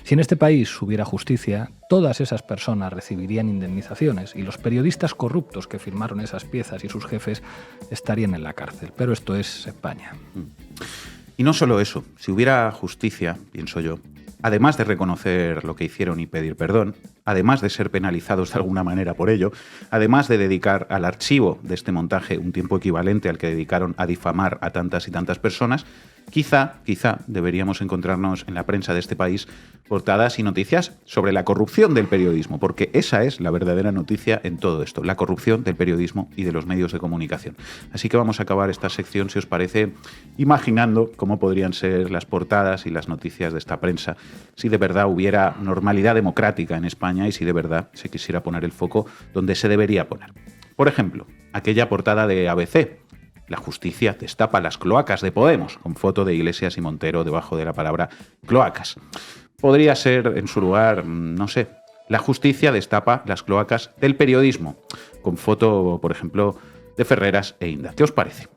Si en este país hubiera justicia, todas esas personas recibirían indemnizaciones y los periodistas corruptos que firmaron esas piezas y sus jefes estarían en la cárcel. Pero esto es España. Y no solo eso, si hubiera justicia, pienso yo, además de reconocer lo que hicieron y pedir perdón, además de ser penalizados de alguna manera por ello, además de dedicar al archivo de este montaje un tiempo equivalente al que dedicaron a difamar a tantas y tantas personas, quizá deberíamos encontrarnos en la prensa de este país portadas y noticias sobre la corrupción del periodismo, porque esa es la verdadera noticia en todo esto, la corrupción del periodismo y de los medios de comunicación. Así que vamos a acabar esta sección, si os parece, imaginando cómo podrían ser las portadas y las noticias de esta prensa si de verdad hubiera normalidad democrática en España y si de verdad se quisiera poner el foco donde se debería poner. Por ejemplo, aquella portada de ABC: la justicia destapa las cloacas de Podemos, con foto de Iglesias y Montero debajo de la palabra cloacas. Podría ser, en su lugar, no sé, la justicia destapa las cloacas del periodismo, con foto, por ejemplo, de Ferreras e Inda. ¿Qué os parece?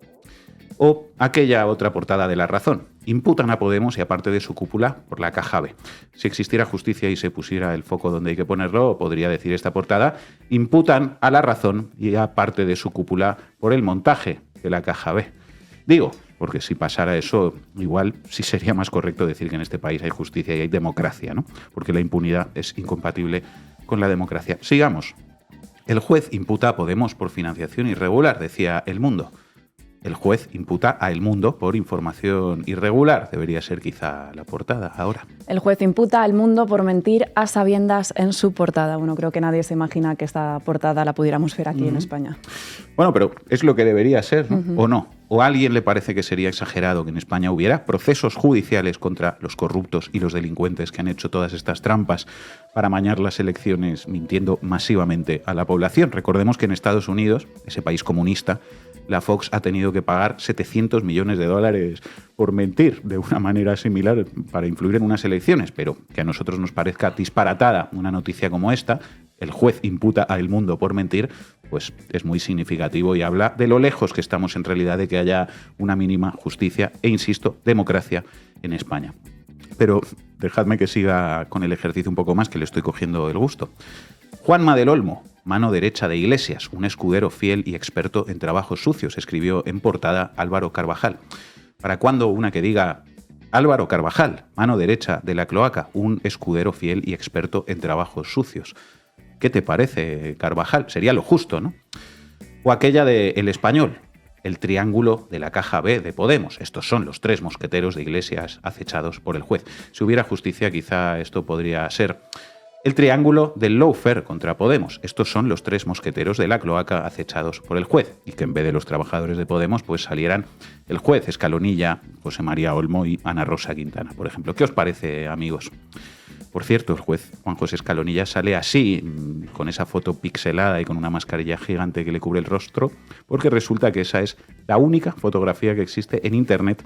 O aquella otra portada de La Razón: imputan a Podemos y a parte de su cúpula por la caja B. Si existiera justicia y se pusiera el foco donde hay que ponerlo, podría decir esta portada: imputan a La Razón y a parte de su cúpula por el montaje de la caja B. Digo, porque si pasara eso, igual sí sería más correcto decir que en este país hay justicia y hay democracia, ¿no? Porque la impunidad es incompatible con la democracia. Sigamos. El juez imputa a Podemos por financiación irregular, decía El Mundo. El juez imputa a El Mundo por información irregular. Debería ser quizá la portada ahora. El juez imputa a El Mundo por mentir a sabiendas en su portada. Bueno, creo que nadie se imagina que esta portada la pudiéramos ver aquí en España. Bueno, pero es lo que debería ser, ¿no? ¿O no? ¿O a alguien le parece que sería exagerado que en España hubiera procesos judiciales contra los corruptos y los delincuentes que han hecho todas estas trampas para amañar las elecciones mintiendo masivamente a la población? Recordemos que en Estados Unidos, ese país comunista, la Fox ha tenido que pagar $700 millones por mentir de una manera similar para influir en unas elecciones, pero que a nosotros nos parezca disparatada una noticia como esta, el juez imputa a El Mundo por mentir, pues es muy significativo y habla de lo lejos que estamos en realidad de que haya una mínima justicia e, insisto, democracia en España. Pero dejadme que siga con el ejercicio un poco más, que le estoy cogiendo el gusto. Juanma del Olmo, mano derecha de Iglesias, un escudero fiel y experto en trabajos sucios, escribió en portada Álvaro Carvajal. ¿Para cuándo una que diga Álvaro Carvajal, mano derecha de la cloaca, un escudero fiel y experto en trabajos sucios? ¿Qué te parece, Carvajal? Sería lo justo, ¿no? O aquella de El Español, el triángulo de la caja B de Podemos. Estos son los tres mosqueteros de Iglesias acechados por el juez. Si hubiera justicia, quizá esto podría ser el triángulo del lawfare contra Podemos. Estos son los tres mosqueteros de la cloaca acechados por el juez. Y que en vez de los trabajadores de Podemos, pues salieran el juez Escalonilla, José María Olmo y Ana Rosa Quintana, por ejemplo. ¿Qué os parece, amigos? Por cierto, el juez Juan José Escalonilla sale así, con esa foto pixelada y con una mascarilla gigante que le cubre el rostro, porque resulta que esa es la única fotografía que existe en Internet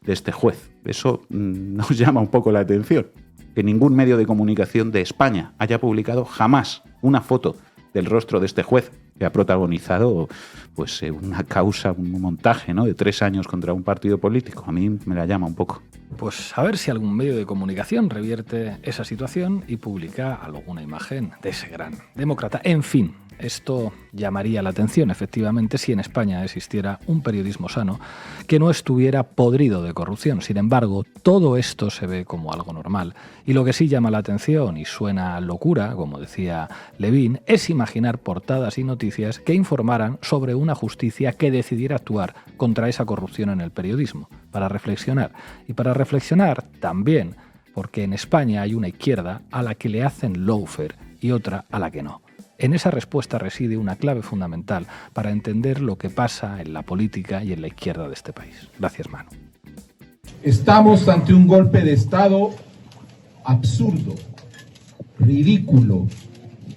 de este juez. Eso nos llama un poco la atención. Que ningún medio de comunicación de España haya publicado jamás una foto del rostro de este juez que ha protagonizado pues una causa, un montaje, ¿no?, de 3 años contra un partido político. A mí me la llama un poco. Pues a ver si algún medio de comunicación revierte esa situación y publica alguna imagen de ese gran demócrata. En fin, esto llamaría la atención, efectivamente, si en España existiera un periodismo sano que no estuviera podrido de corrupción. Sin embargo, todo esto se ve como algo normal. Y lo que sí llama la atención y suena a locura, como decía Levin, es imaginar portadas y noticias que informaran sobre una justicia que decidiera actuar contra esa corrupción en el periodismo, para reflexionar. Y para reflexionar también, porque en España hay una izquierda a la que le hacen lawfare y otra a la que no. En esa respuesta reside una clave fundamental para entender lo que pasa en la política y en la izquierda de este país. Gracias, Manu. Estamos ante un golpe de Estado absurdo, ridículo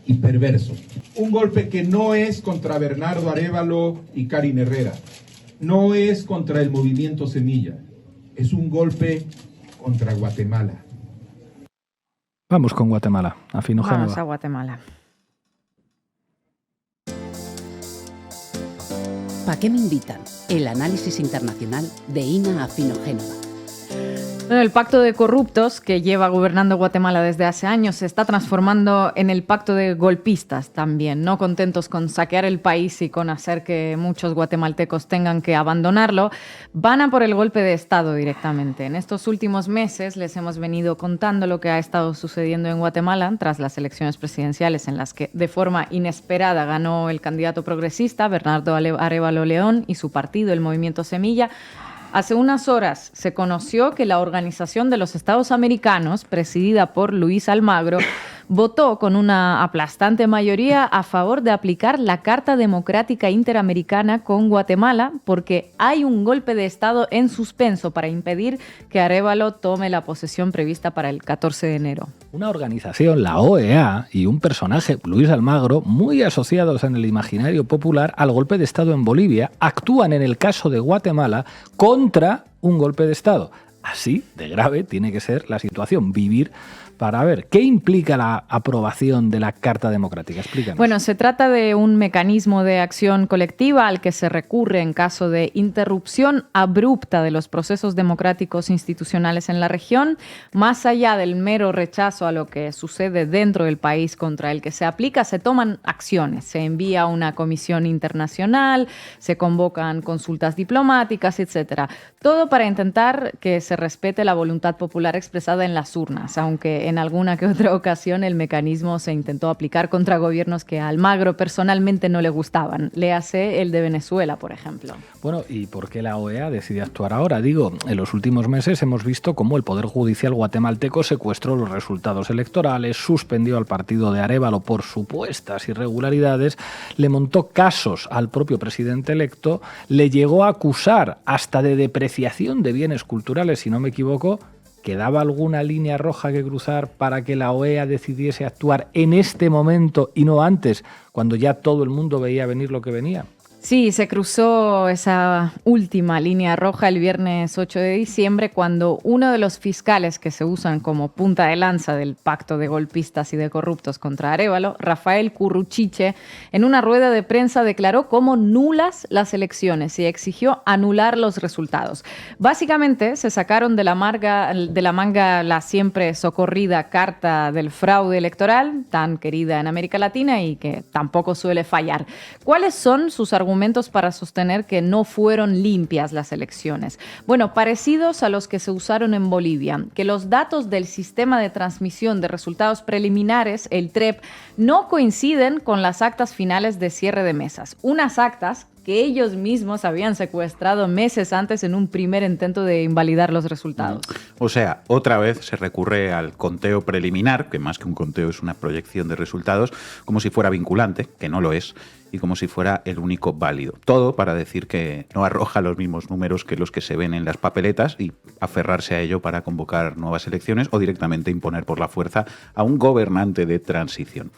y perverso. Un golpe que no es contra Bernardo Arévalo y Karin Herrera, no es contra el movimiento Semilla, es un golpe contra Guatemala. Vamos con Guatemala, a Finogénova. Vamos a Guatemala. ¿Pa' qué me invitan? El análisis internacional de Ina Afinogénova. Bueno, el pacto de corruptos que lleva gobernando Guatemala desde hace años se está transformando en el pacto de golpistas también, no contentos con saquear el país y con hacer que muchos guatemaltecos tengan que abandonarlo, van a por el golpe de Estado directamente. En estos últimos meses les hemos venido contando lo que ha estado sucediendo en Guatemala tras las elecciones presidenciales en las que de forma inesperada ganó el candidato progresista Bernardo Arévalo León y su partido, el Movimiento Semilla. Hace unas horas se conoció que la Organización de los Estados Americanos, presidida por Luis Almagro, votó con una aplastante mayoría a favor de aplicar la Carta Democrática Interamericana con Guatemala porque hay un golpe de Estado en suspenso para impedir que Arévalo tome la posesión prevista para el 14 de enero. Una organización, la OEA, y un personaje, Luis Almagro, muy asociados en el imaginario popular al golpe de Estado en Bolivia, actúan en el caso de Guatemala contra un golpe de Estado. Así de grave tiene que ser la situación, vivir para ver qué implica la aprobación de la Carta Democrática. Explícanos. Bueno, se trata de un mecanismo de acción colectiva al que se recurre en caso de interrupción abrupta de los procesos democráticos institucionales en la región, más allá del mero rechazo a lo que sucede dentro del país contra el que se aplica, se toman acciones, se envía una comisión internacional, se convocan consultas diplomáticas, etcétera. Todo para intentar que se respete la voluntad popular expresada en las urnas, aunque en alguna que otra ocasión el mecanismo se intentó aplicar contra gobiernos que a Almagro personalmente no le gustaban. Léase el de Venezuela, por ejemplo. Bueno, ¿y por qué la OEA decide actuar ahora? Digo, en los últimos meses hemos visto cómo el Poder Judicial guatemalteco secuestró los resultados electorales, suspendió al partido de Arévalo por supuestas irregularidades, le montó casos al propio presidente electo, le llegó a acusar hasta de depreciación de bienes culturales, si no me equivoco. ¿Quedaba alguna línea roja que cruzar para que la OEA decidiese actuar en este momento y no antes, cuando ya todo el mundo veía venir lo que venía? Sí, se cruzó esa última línea roja el viernes 8 de diciembre cuando uno de los fiscales que se usan como punta de lanza del pacto de golpistas y de corruptos contra Arévalo, Rafael Curruchiche, en una rueda de prensa declaró como nulas las elecciones y exigió anular los resultados. Básicamente se sacaron de la manga la siempre socorrida carta del fraude electoral, tan querida en América Latina y que tampoco suele fallar. ¿Cuáles son sus argumentos para sostener que no fueron limpias las elecciones? Bueno, parecidos a los que se usaron en Bolivia, que los datos del sistema de transmisión de resultados preliminares, el TREP, no coinciden con las actas finales de cierre de mesas. Unas actas que ellos mismos habían secuestrado meses antes en un primer intento de invalidar los resultados. O sea, otra vez se recurre al conteo preliminar, que más que un conteo es una proyección de resultados, como si fuera vinculante, que no lo es, y como si fuera el único válido. Todo para decir que no arroja los mismos números que los que se ven en las papeletas y aferrarse a ello para convocar nuevas elecciones o directamente imponer por la fuerza a un gobernante de transición.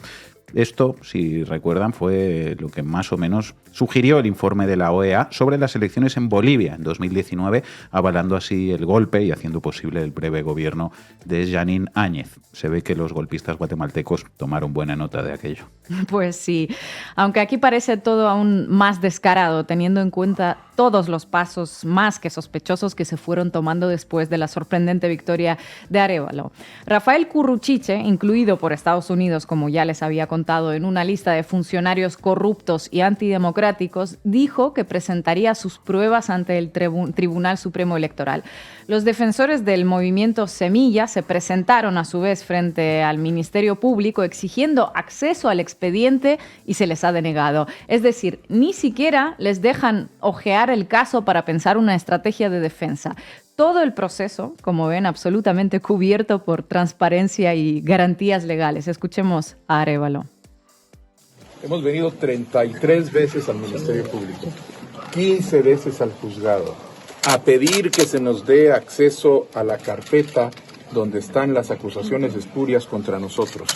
Esto, si recuerdan, fue lo que más o menos sugirió el informe de la OEA sobre las elecciones en Bolivia en 2019, avalando así el golpe y haciendo posible el breve gobierno de Jeanine Áñez. Se ve que los golpistas guatemaltecos tomaron buena nota de aquello. Pues sí, aunque aquí parece todo aún más descarado, teniendo en cuenta todos los pasos más que sospechosos que se fueron tomando después de la sorprendente victoria de Arévalo. Rafael Curruchiche, incluido por Estados Unidos, como ya les había contado, en una lista de funcionarios corruptos y antidemocráticos, dijo que presentaría sus pruebas ante el Tribunal Supremo Electoral. Los defensores del movimiento Semilla se presentaron a su vez frente al Ministerio Público exigiendo acceso al expediente y se les ha denegado. Es decir, ni siquiera les dejan ojear el caso para pensar una estrategia de defensa. Todo el proceso, como ven, absolutamente cubierto por transparencia y garantías legales. Escuchemos a Arévalo. Hemos venido 33 veces al Ministerio Público, 15 veces al juzgado, a pedir que se nos dé acceso a la carpeta donde están las acusaciones espurias contra nosotros,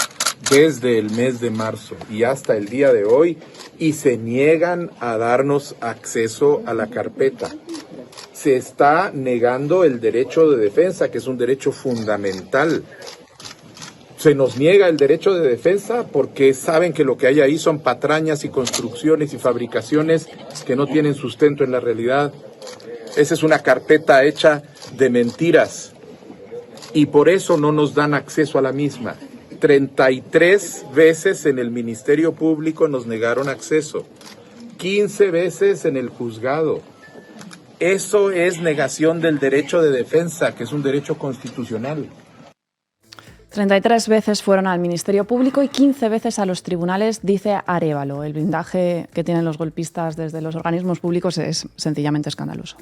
desde el mes de marzo y hasta el día de hoy, y se niegan a darnos acceso a la carpeta. Se está negando el derecho de defensa, que es un derecho fundamental. Se nos niega el derecho de defensa porque saben que lo que hay ahí son patrañas y construcciones y fabricaciones que no tienen sustento en la realidad. Esa es una carpeta hecha de mentiras, y por eso no nos dan acceso a la misma. 33 veces en el Ministerio Público nos negaron acceso, 15 veces en el juzgado. Eso es negación del derecho de defensa, que es un derecho constitucional. 33 veces fueron al Ministerio Público y 15 veces a los tribunales, dice Arévalo. El blindaje que tienen los golpistas desde los organismos públicos es sencillamente escandaloso.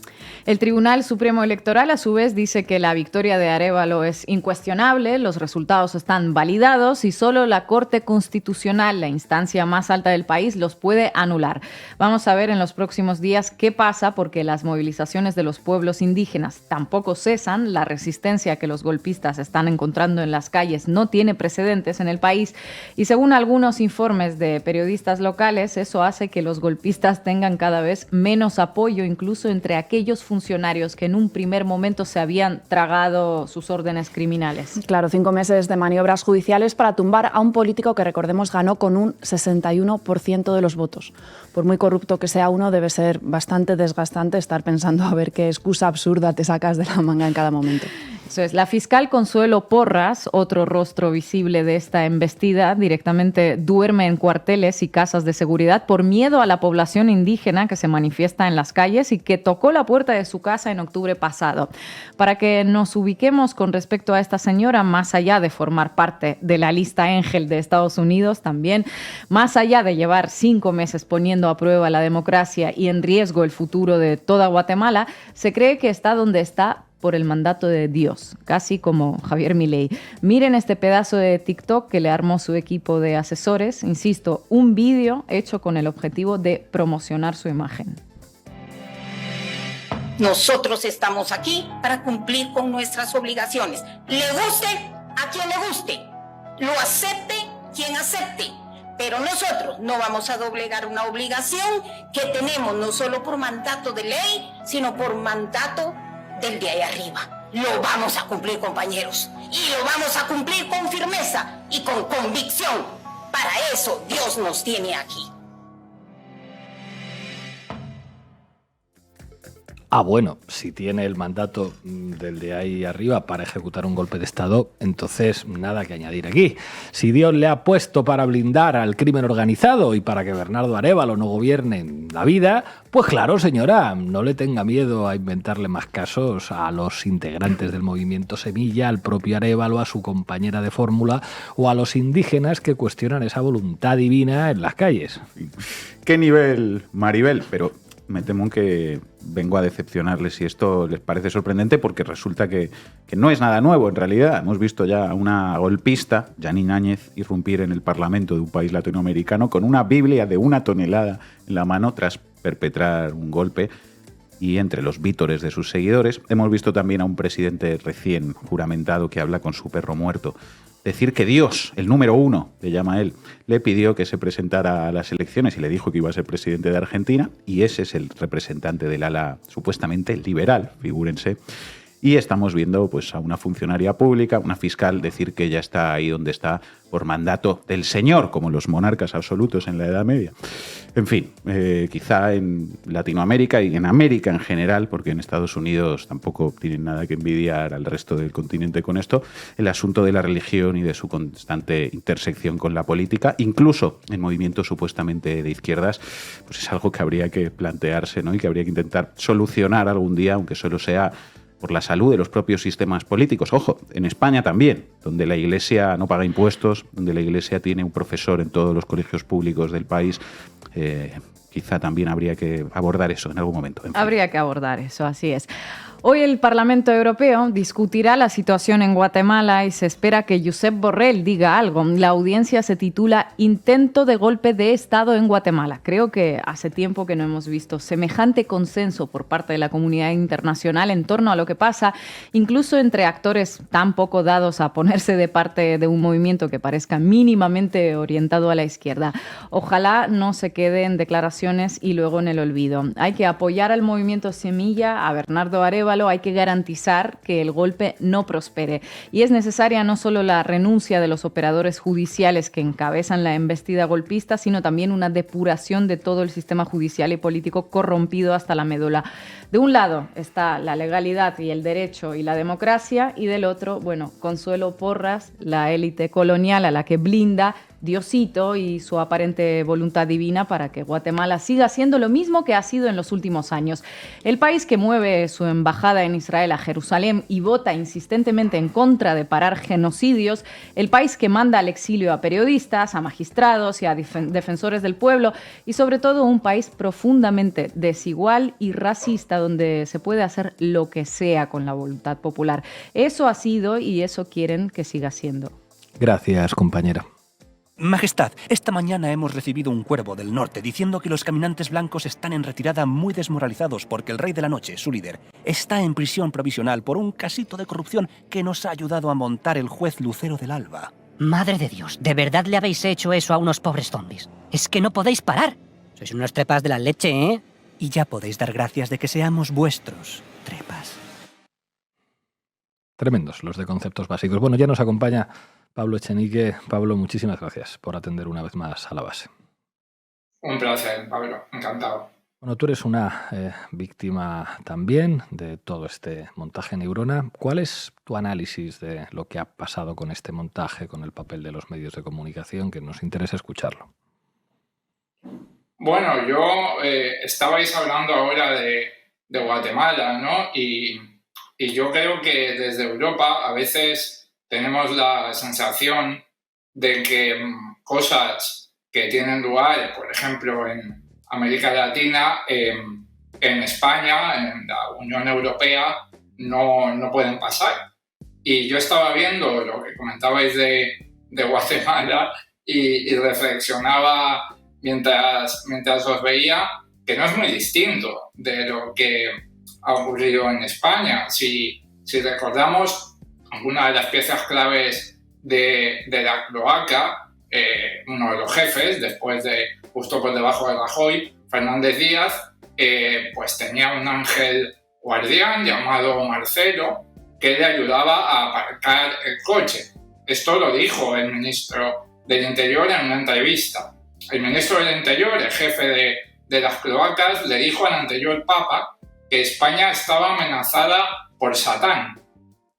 El Tribunal Supremo Electoral, a su vez, dice que la victoria de Arévalo es incuestionable, los resultados están validados y solo la Corte Constitucional, la instancia más alta del país, los puede anular. Vamos a ver en los próximos días qué pasa, porque las movilizaciones de los pueblos indígenas tampoco cesan, la resistencia que los golpistas están encontrando en las calles no tiene precedentes en el país y según algunos informes de periodistas locales, eso hace que los golpistas tengan cada vez menos apoyo, incluso entre aquellos funcionarios que en un primer momento se habían tragado sus órdenes criminales. Claro, 5 meses de maniobras judiciales para tumbar a un político que, recordemos, ganó con un 61% de los votos. Por muy corrupto que sea uno, debe ser bastante desgastante estar pensando a ver qué excusa absurda te sacas de la manga en cada momento. Eso es. La fiscal Consuelo Porras, otro rostro visible de esta embestida, directamente duerme en cuarteles y casas de seguridad por miedo a la población indígena que se manifiesta en las calles y que tocó la puerta de su casa en octubre pasado. Para que nos ubiquemos con respecto a esta señora, más allá de formar parte de la lista Ángel de Estados Unidos, también, más allá de llevar 5 meses poniendo a prueba la democracia y en riesgo el futuro de toda Guatemala, se cree que está donde está por el mandato de Dios, casi como Javier Milei. Miren este pedazo de TikTok que le armó su equipo de asesores. Insisto, un vídeo hecho con el objetivo de promocionar su imagen. Nosotros estamos aquí para cumplir con nuestras obligaciones. Le guste a quien le guste, lo acepte quien acepte. Pero nosotros no vamos a doblegar una obligación que tenemos no solo por mandato de ley, sino por mandato del de ahí arriba. Lo vamos a cumplir, compañeros, y lo vamos a cumplir con firmeza y con convicción. Para eso Dios nos tiene aquí. Ah, bueno, si tiene el mandato del de ahí arriba para ejecutar un golpe de Estado, entonces nada que añadir aquí. Si Dios le ha puesto para blindar al crimen organizado y para que Bernardo Arévalo no gobierne la vida, pues claro, señora, no le tenga miedo a inventarle más casos a los integrantes del movimiento Semilla, al propio Arévalo, a su compañera de fórmula o a los indígenas que cuestionan esa voluntad divina en las calles. ¿Qué nivel, Maribel? Pero me temo que vengo a decepcionarles si esto les parece sorprendente, porque resulta que no es nada nuevo en realidad. Hemos visto ya a una golpista, Janine Áñez, irrumpir en el Parlamento de un país latinoamericano con una Biblia de 1 tonelada en la mano tras perpetrar un golpe, y entre los vítores de sus seguidores hemos visto también a un presidente recién juramentado que habla con su perro muerto. Decir que Dios, el número 1, le llama él, le pidió que se presentara a las elecciones y le dijo que iba a ser presidente de Argentina, y ese es el representante del ala supuestamente liberal, figúrense. Y estamos viendo pues a una funcionaria pública, una fiscal, decir que ella está ahí donde está por mandato del señor, como los monarcas absolutos en la Edad Media. En fin, quizá en Latinoamérica y en América en general, porque en Estados Unidos tampoco tienen nada que envidiar al resto del continente con esto, el asunto de la religión y de su constante intersección con la política, incluso en movimientos supuestamente de izquierdas, pues es algo que habría que plantearse, ¿no? Y que habría que intentar solucionar algún día, aunque solo sea por la salud de los propios sistemas políticos. Ojo, en España también, donde la Iglesia no paga impuestos, donde la Iglesia tiene un profesor en todos los colegios públicos del país, quizá también habría que abordar eso en algún momento. En fin. Habría que abordar eso, así es. Hoy el Parlamento Europeo discutirá la situación en Guatemala y se espera que Josep Borrell diga algo. La audiencia se titula Intento de golpe de Estado en Guatemala. Creo que hace tiempo que no hemos visto semejante consenso por parte de la comunidad internacional en torno a lo que pasa, incluso entre actores tan poco dados a ponerse de parte de un movimiento que parezca mínimamente orientado a la izquierda. Ojalá no se quede en declaraciones y luego en el olvido. Hay que apoyar al movimiento Semilla, a Bernardo Arévalo, apruébalo, hay que garantizar que el golpe no prospere. Y es necesaria no solo la renuncia de los operadores judiciales que encabezan la embestida golpista, sino también una depuración de todo el sistema judicial y político corrompido hasta la médula. De un lado está la legalidad y el derecho y la democracia, y del otro, bueno, Consuelo Porras, la élite colonial a la que blinda Diosito y su aparente voluntad divina para que Guatemala siga siendo lo mismo que ha sido en los últimos años. El país que mueve su embajada en Israel a Jerusalén y vota insistentemente en contra de parar genocidios, el país que manda al exilio a periodistas, a magistrados y a defensores del pueblo, y sobre todo un país profundamente desigual y racista donde se puede hacer lo que sea con la voluntad popular. Eso ha sido y eso quieren que siga siendo. Gracias, compañera. Majestad, esta mañana hemos recibido un cuervo del norte diciendo que los caminantes blancos están en retirada muy desmoralizados porque el Rey de la Noche, su líder, está en prisión provisional por un casito de corrupción que nos ha ayudado a montar el juez Lucero del Alba. Madre de Dios, ¿de verdad le habéis hecho eso a unos pobres zombies? Es que no podéis parar. Sois unos trepas de la leche, ¿eh? Y ya podéis dar gracias de que seamos vuestros trepas. Tremendos los de conceptos básicos. Bueno, ya nos acompaña Pablo Echenique. Pablo, muchísimas gracias por atender una vez más a la base. Un placer, Pablo. Encantado. Bueno, tú eres una víctima también de todo este montaje Neurona. ¿Cuál es tu análisis de lo que ha pasado con este montaje, con el papel de los medios de comunicación? Que nos interesa escucharlo. Bueno, yo estabais hablando ahora de Guatemala, ¿no? Y yo creo que desde Europa a veces tenemos la sensación de que cosas que tienen lugar, por ejemplo, en América Latina, en España, en la Unión Europea, no pueden pasar. Y yo estaba viendo lo que comentabais de Guatemala y reflexionaba mientras os veía que no es muy distinto de lo que ha ocurrido en España. Si recordamos alguna de las piezas claves de la cloaca, uno de los jefes, justo por debajo de Rajoy, Fernández Díaz, pues tenía un ángel guardián llamado Marcelo que le ayudaba a aparcar el coche. Esto lo dijo el ministro del Interior en una entrevista. El ministro del Interior, el jefe de las cloacas, le dijo al anterior Papa que España estaba amenazada por Satán,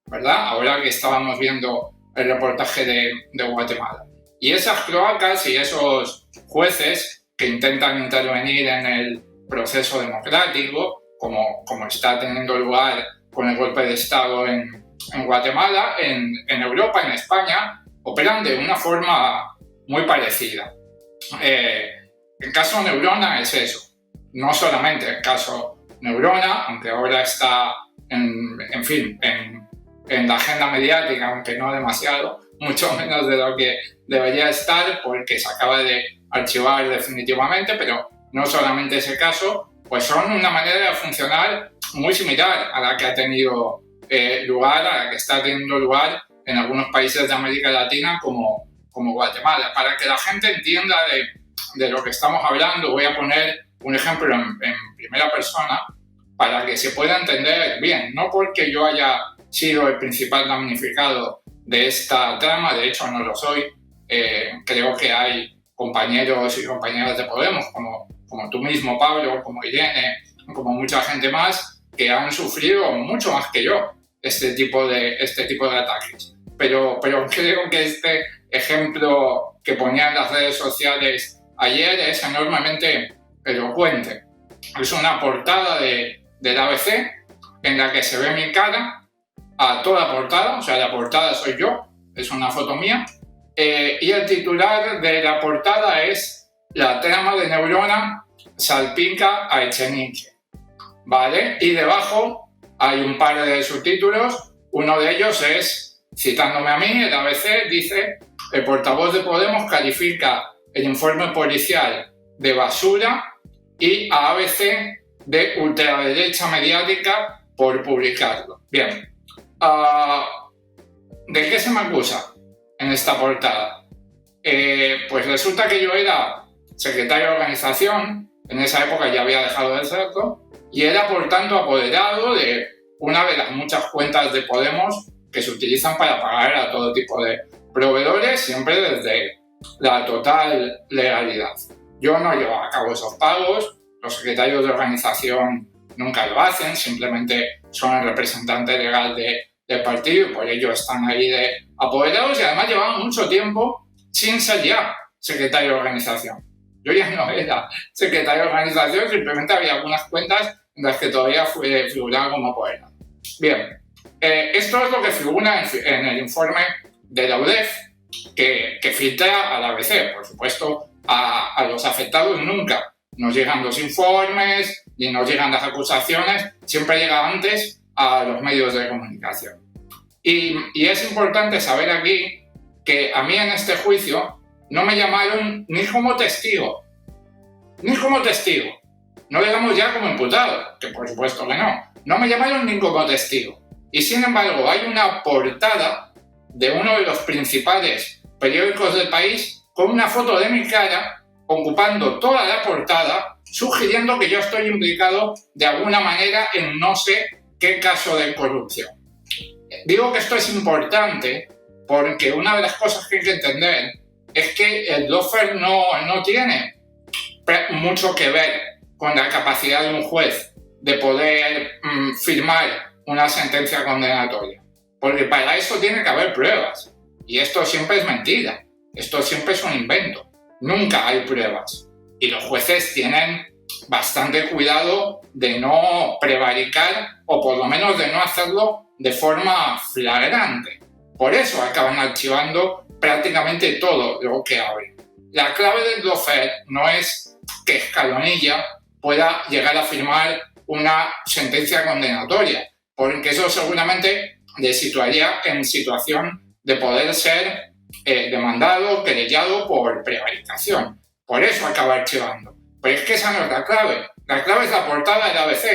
¿verdad? Ahora que estábamos viendo el reportaje de Guatemala. Y esas cloacas y esos jueces que intentan intervenir en el proceso democrático, como está teniendo lugar con el golpe de Estado en Guatemala, en Europa, en España, operan de una forma muy parecida. El caso Neurona es eso. No solamente el caso Neurona, aunque ahora está en la agenda mediática, aunque no demasiado, mucho menos de lo que debería estar, porque se acaba de archivar definitivamente, pero no solamente ese caso, pues son una manera de funcionar muy similar a la que ha tenido lugar, a la que está teniendo lugar en algunos países de América Latina como Guatemala. Para que la gente entienda de lo que estamos hablando, voy a poner un ejemplo en primera persona para que se pueda entender bien, no porque yo haya sido el principal damnificado de esta trama, de hecho no lo soy. Creo que hay compañeros y compañeras de Podemos, como tú mismo, Pablo, como Irene, como mucha gente más, que han sufrido mucho más que yo este tipo de ataques. Pero creo que este ejemplo que ponía en las redes sociales ayer es enormemente elocuente. Es una portada del ABC en la que se ve mi cara a toda portada, o sea, la portada soy yo, es una foto mía, y el titular de la portada es "La trama de Neurona salpica a Echenique", ¿vale? Y debajo hay un par de subtítulos, uno de ellos es, citándome a mí, el ABC dice: "El portavoz de Podemos califica el informe policial de basura", y a ABC de ultraderecha mediática por publicarlo. Bien, ¿de qué se me acusa en esta portada? Pues resulta que yo era secretario de organización, en esa época ya había dejado de serlo, y era por tanto apoderado de una de las muchas cuentas de Podemos que se utilizan para pagar a todo tipo de proveedores, siempre desde la total legalidad. Yo no llevo a cabo esos pagos, los secretarios de organización nunca lo hacen, simplemente son el representante legal del partido y por ello están ahí de apoderados, y además llevaban mucho tiempo sin ser ya secretario de organización. Yo ya no era secretario de organización, simplemente había algunas cuentas en las que todavía figuraba como apoderado. Bien, esto es lo que figura en el informe de la UDEF, que filtra a la ABC. Por supuesto, a los afectados nunca nos llegan los informes ni nos llegan las acusaciones, siempre llega antes a los medios de comunicación. Y es importante saber aquí que a mí en este juicio no me llamaron ni como testigo, no digamos ya como imputado, que por supuesto que no me llamaron ni como testigo. Y sin embargo hay una portada de uno de los principales periódicos del país con una foto de mi cara ocupando toda la portada, sugiriendo que yo estoy implicado de alguna manera en no sé qué caso de corrupción. Digo que esto es importante porque una de las cosas que hay que entender es que el lawfare no tiene mucho que ver con la capacidad de un juez de poder firmar una sentencia condenatoria, porque para eso tiene que haber pruebas, y esto siempre es mentira, esto siempre es un invento, nunca hay pruebas, y los jueces tienen bastante cuidado de no prevaricar, o por lo menos de no hacerlo de forma flagrante. Por eso acaban archivando prácticamente todo lo que abren. La clave del lawfare no es que Escalonilla pueda llegar a firmar una sentencia condenatoria, porque eso seguramente le situaría en situación de poder ser demandado, querellado por prevaricación. Por eso acaba archivando. Pero es que esa no es la clave. La clave es la portada del ABC.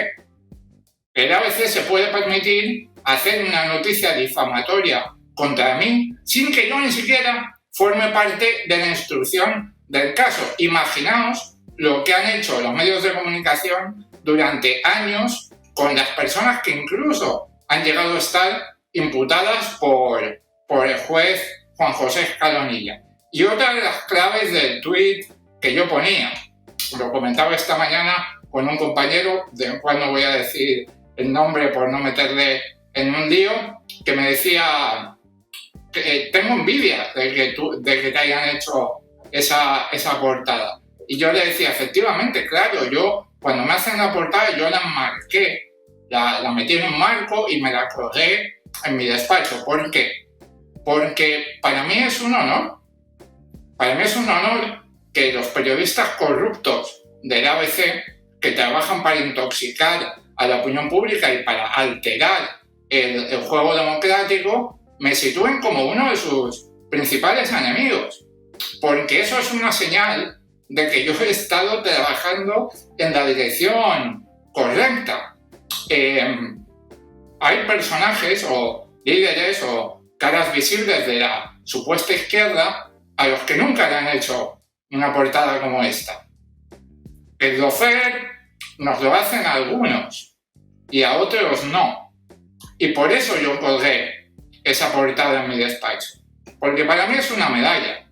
El ABC se puede permitir hacer una noticia difamatoria contra mí sin que yo ni siquiera forme parte de la instrucción del caso. Imaginaos lo que han hecho los medios de comunicación durante años con las personas que incluso han llegado a estar imputadas por el juez Juan José Escalonilla. Y otra de las claves del tuit que yo ponía, lo comentaba esta mañana con un compañero, del cual no voy a decir el nombre por no meterle en un lío, que me decía que tengo envidia de que te hayan hecho esa portada. Y yo le decía, efectivamente, claro, yo cuando me hacen la portada yo la marqué, la metí en un marco y me la colgué en mi despacho. ¿Por qué? Porque para mí es un honor. Para mí es un honor que los periodistas corruptos del ABC, que trabajan para intoxicar a la opinión pública y para alterar el juego democrático, me sitúen como uno de sus principales enemigos. Porque eso es una señal de que yo he estado trabajando en la dirección correcta. Hay personajes o líderes o caras visibles de la supuesta izquierda a los que nunca le han hecho una portada como esta. El lawfare nos lo hacen a algunos y a otros no. Y por eso yo colgué esa portada en mi despacho. Porque para mí es una medalla.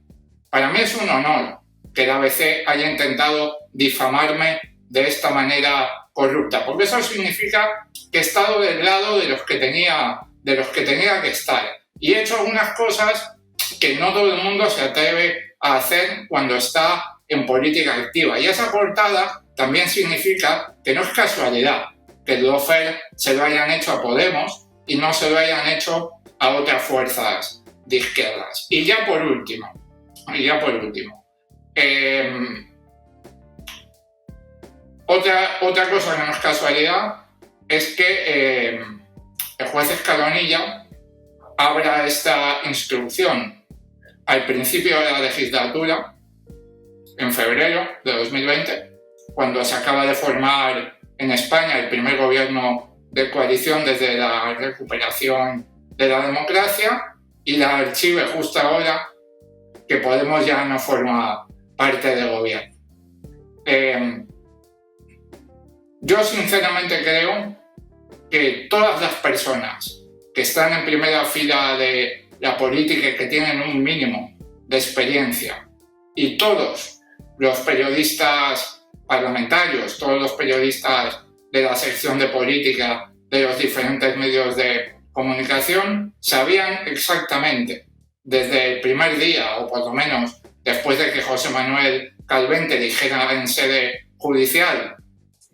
Para mí es un honor que la ABC haya intentado difamarme de esta manera corrupta. Porque eso significa que he estado del lado de los que tenía que estar. Y he hecho algunas cosas que no todo el mundo se atreve a hacer cuando está en política activa. Y esa portada también significa que no es casualidad que el lawfare se lo hayan hecho a Podemos y no se lo hayan hecho a otras fuerzas de izquierdas. Y ya por último, otra cosa que no es casualidad es que el juez Escalonilla abra esta instrucción al principio de la legislatura, en febrero de 2020, cuando se acaba de formar en España el primer gobierno de coalición desde la recuperación de la democracia, y la archive justo ahora que Podemos ya no forma parte del gobierno. Yo sinceramente creo que todas las personas que están en primera fila de la política y que tienen un mínimo de experiencia, y todos los periodistas parlamentarios, todos los periodistas de la sección de política de los diferentes medios de comunicación, sabían exactamente desde el primer día, o por lo menos después de que José Manuel Calvente dijera en sede judicial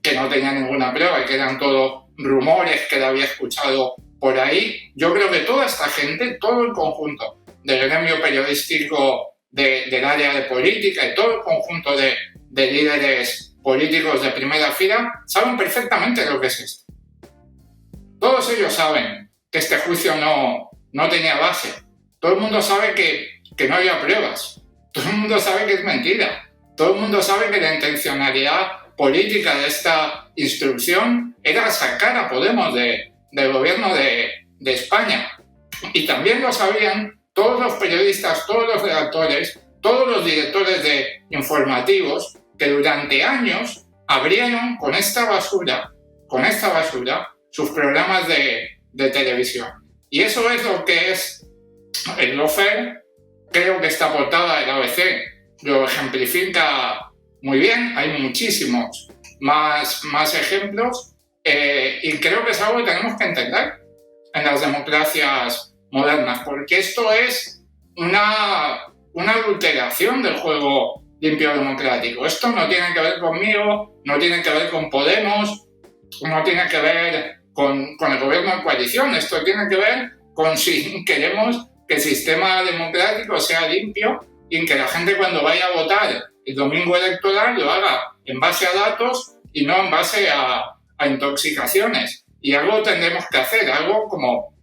que no tenía ninguna prueba y que eran todo rumores que él había escuchado por ahí, yo creo que toda esta gente, todo el conjunto del gremio periodístico del área de política y todo el conjunto de líderes políticos de primera fila saben perfectamente lo que es esto. Todos ellos saben que este juicio no tenía base. Todo el mundo sabe que no había pruebas. Todo el mundo sabe que es mentira. Todo el mundo sabe que la intencionalidad política de esta instrucción era sacar a Podemos del gobierno de España. Y también lo sabían todos los periodistas, todos los redactores, todos los directores de informativos que durante años abrieron con esta basura sus programas de televisión. Y eso es lo que es el lawfare. Creo que esta portada del ABC lo ejemplifica muy bien. Hay muchísimos más ejemplos y creo que es algo que tenemos que entender en las democracias modernas, porque esto es una adulteración del juego limpio democrático. Esto no tiene que ver conmigo, no tiene que ver con Podemos, no tiene que ver con el gobierno en coalición. Esto tiene que ver con si queremos que el sistema democrático sea limpio y que la gente cuando vaya a votar el domingo electoral lo haga en base a datos y no en base a intoxicaciones. Y algo tendremos que hacer, algo como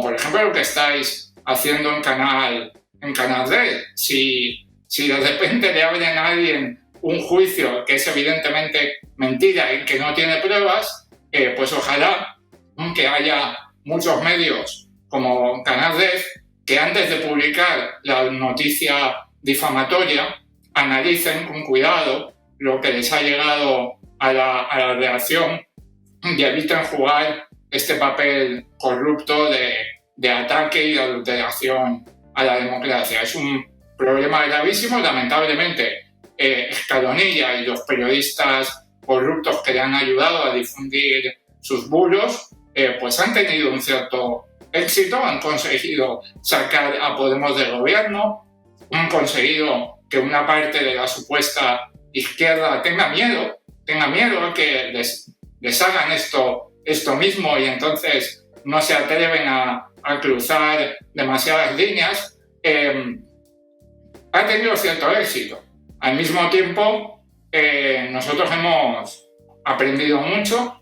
por ejemplo lo que estáis haciendo en Canal Red. Si de repente le abren a alguien un juicio que es evidentemente mentira y que no tiene pruebas, pues ojalá que haya muchos medios como Canal Red que antes de publicar la noticia difamatoria analicen con cuidado lo que les ha llegado a la redacción y eviten jugar este papel corrupto de ataque y de adulteración a la democracia. Es un problema gravísimo. Lamentablemente, Escalonilla y los periodistas corruptos que le han ayudado a difundir sus bulos, pues han tenido un cierto éxito, han conseguido sacar a Podemos del gobierno, han conseguido que una parte de la supuesta izquierda tenga miedo a que les hagan esto mismo y entonces no se atreven a cruzar demasiadas líneas. Ha tenido cierto éxito. Al mismo tiempo, nosotros hemos aprendido mucho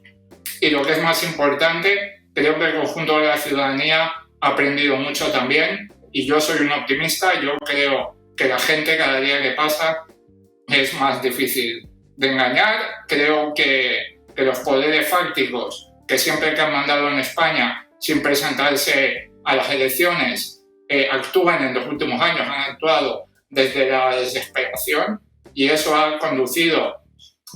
y lo que es más importante, creo que el conjunto de la ciudadanía ha aprendido mucho también y yo soy un optimista. Yo creo que la gente cada día que pasa es más difícil de engañar. Creo que los poderes fácticos que siempre que han mandado en España sin presentarse a las elecciones actúan en los últimos años, han actuado desde la desesperación y eso ha conducido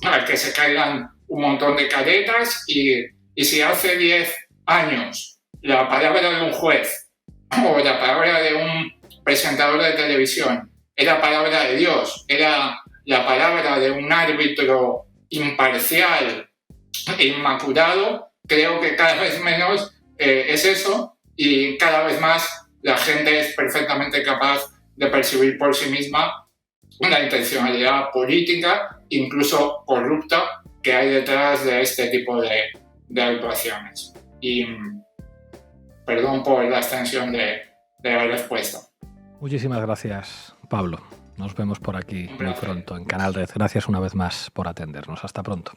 a que se caigan un montón de caretas y si hace 10 años la palabra de un juez o la palabra de un presentador de televisión era palabra de Dios, era la palabra de un árbitro imparcial e inmaculado, creo que cada vez menos es eso y cada vez más la gente es perfectamente capaz de percibir por sí misma una intencionalidad política, incluso corrupta, que hay detrás de este tipo de actuaciones. Y perdón por la extensión de la respuesta. Muchísimas gracias, Pablo. Nos vemos por aquí muy pronto en Canal Red. Gracias una vez más por atendernos. Hasta pronto.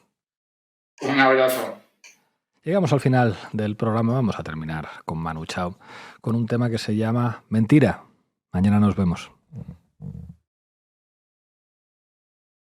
Un abrazo. Llegamos al final del programa. Vamos a terminar con Manu Chao, con un tema que se llama Mentira. Mañana nos vemos.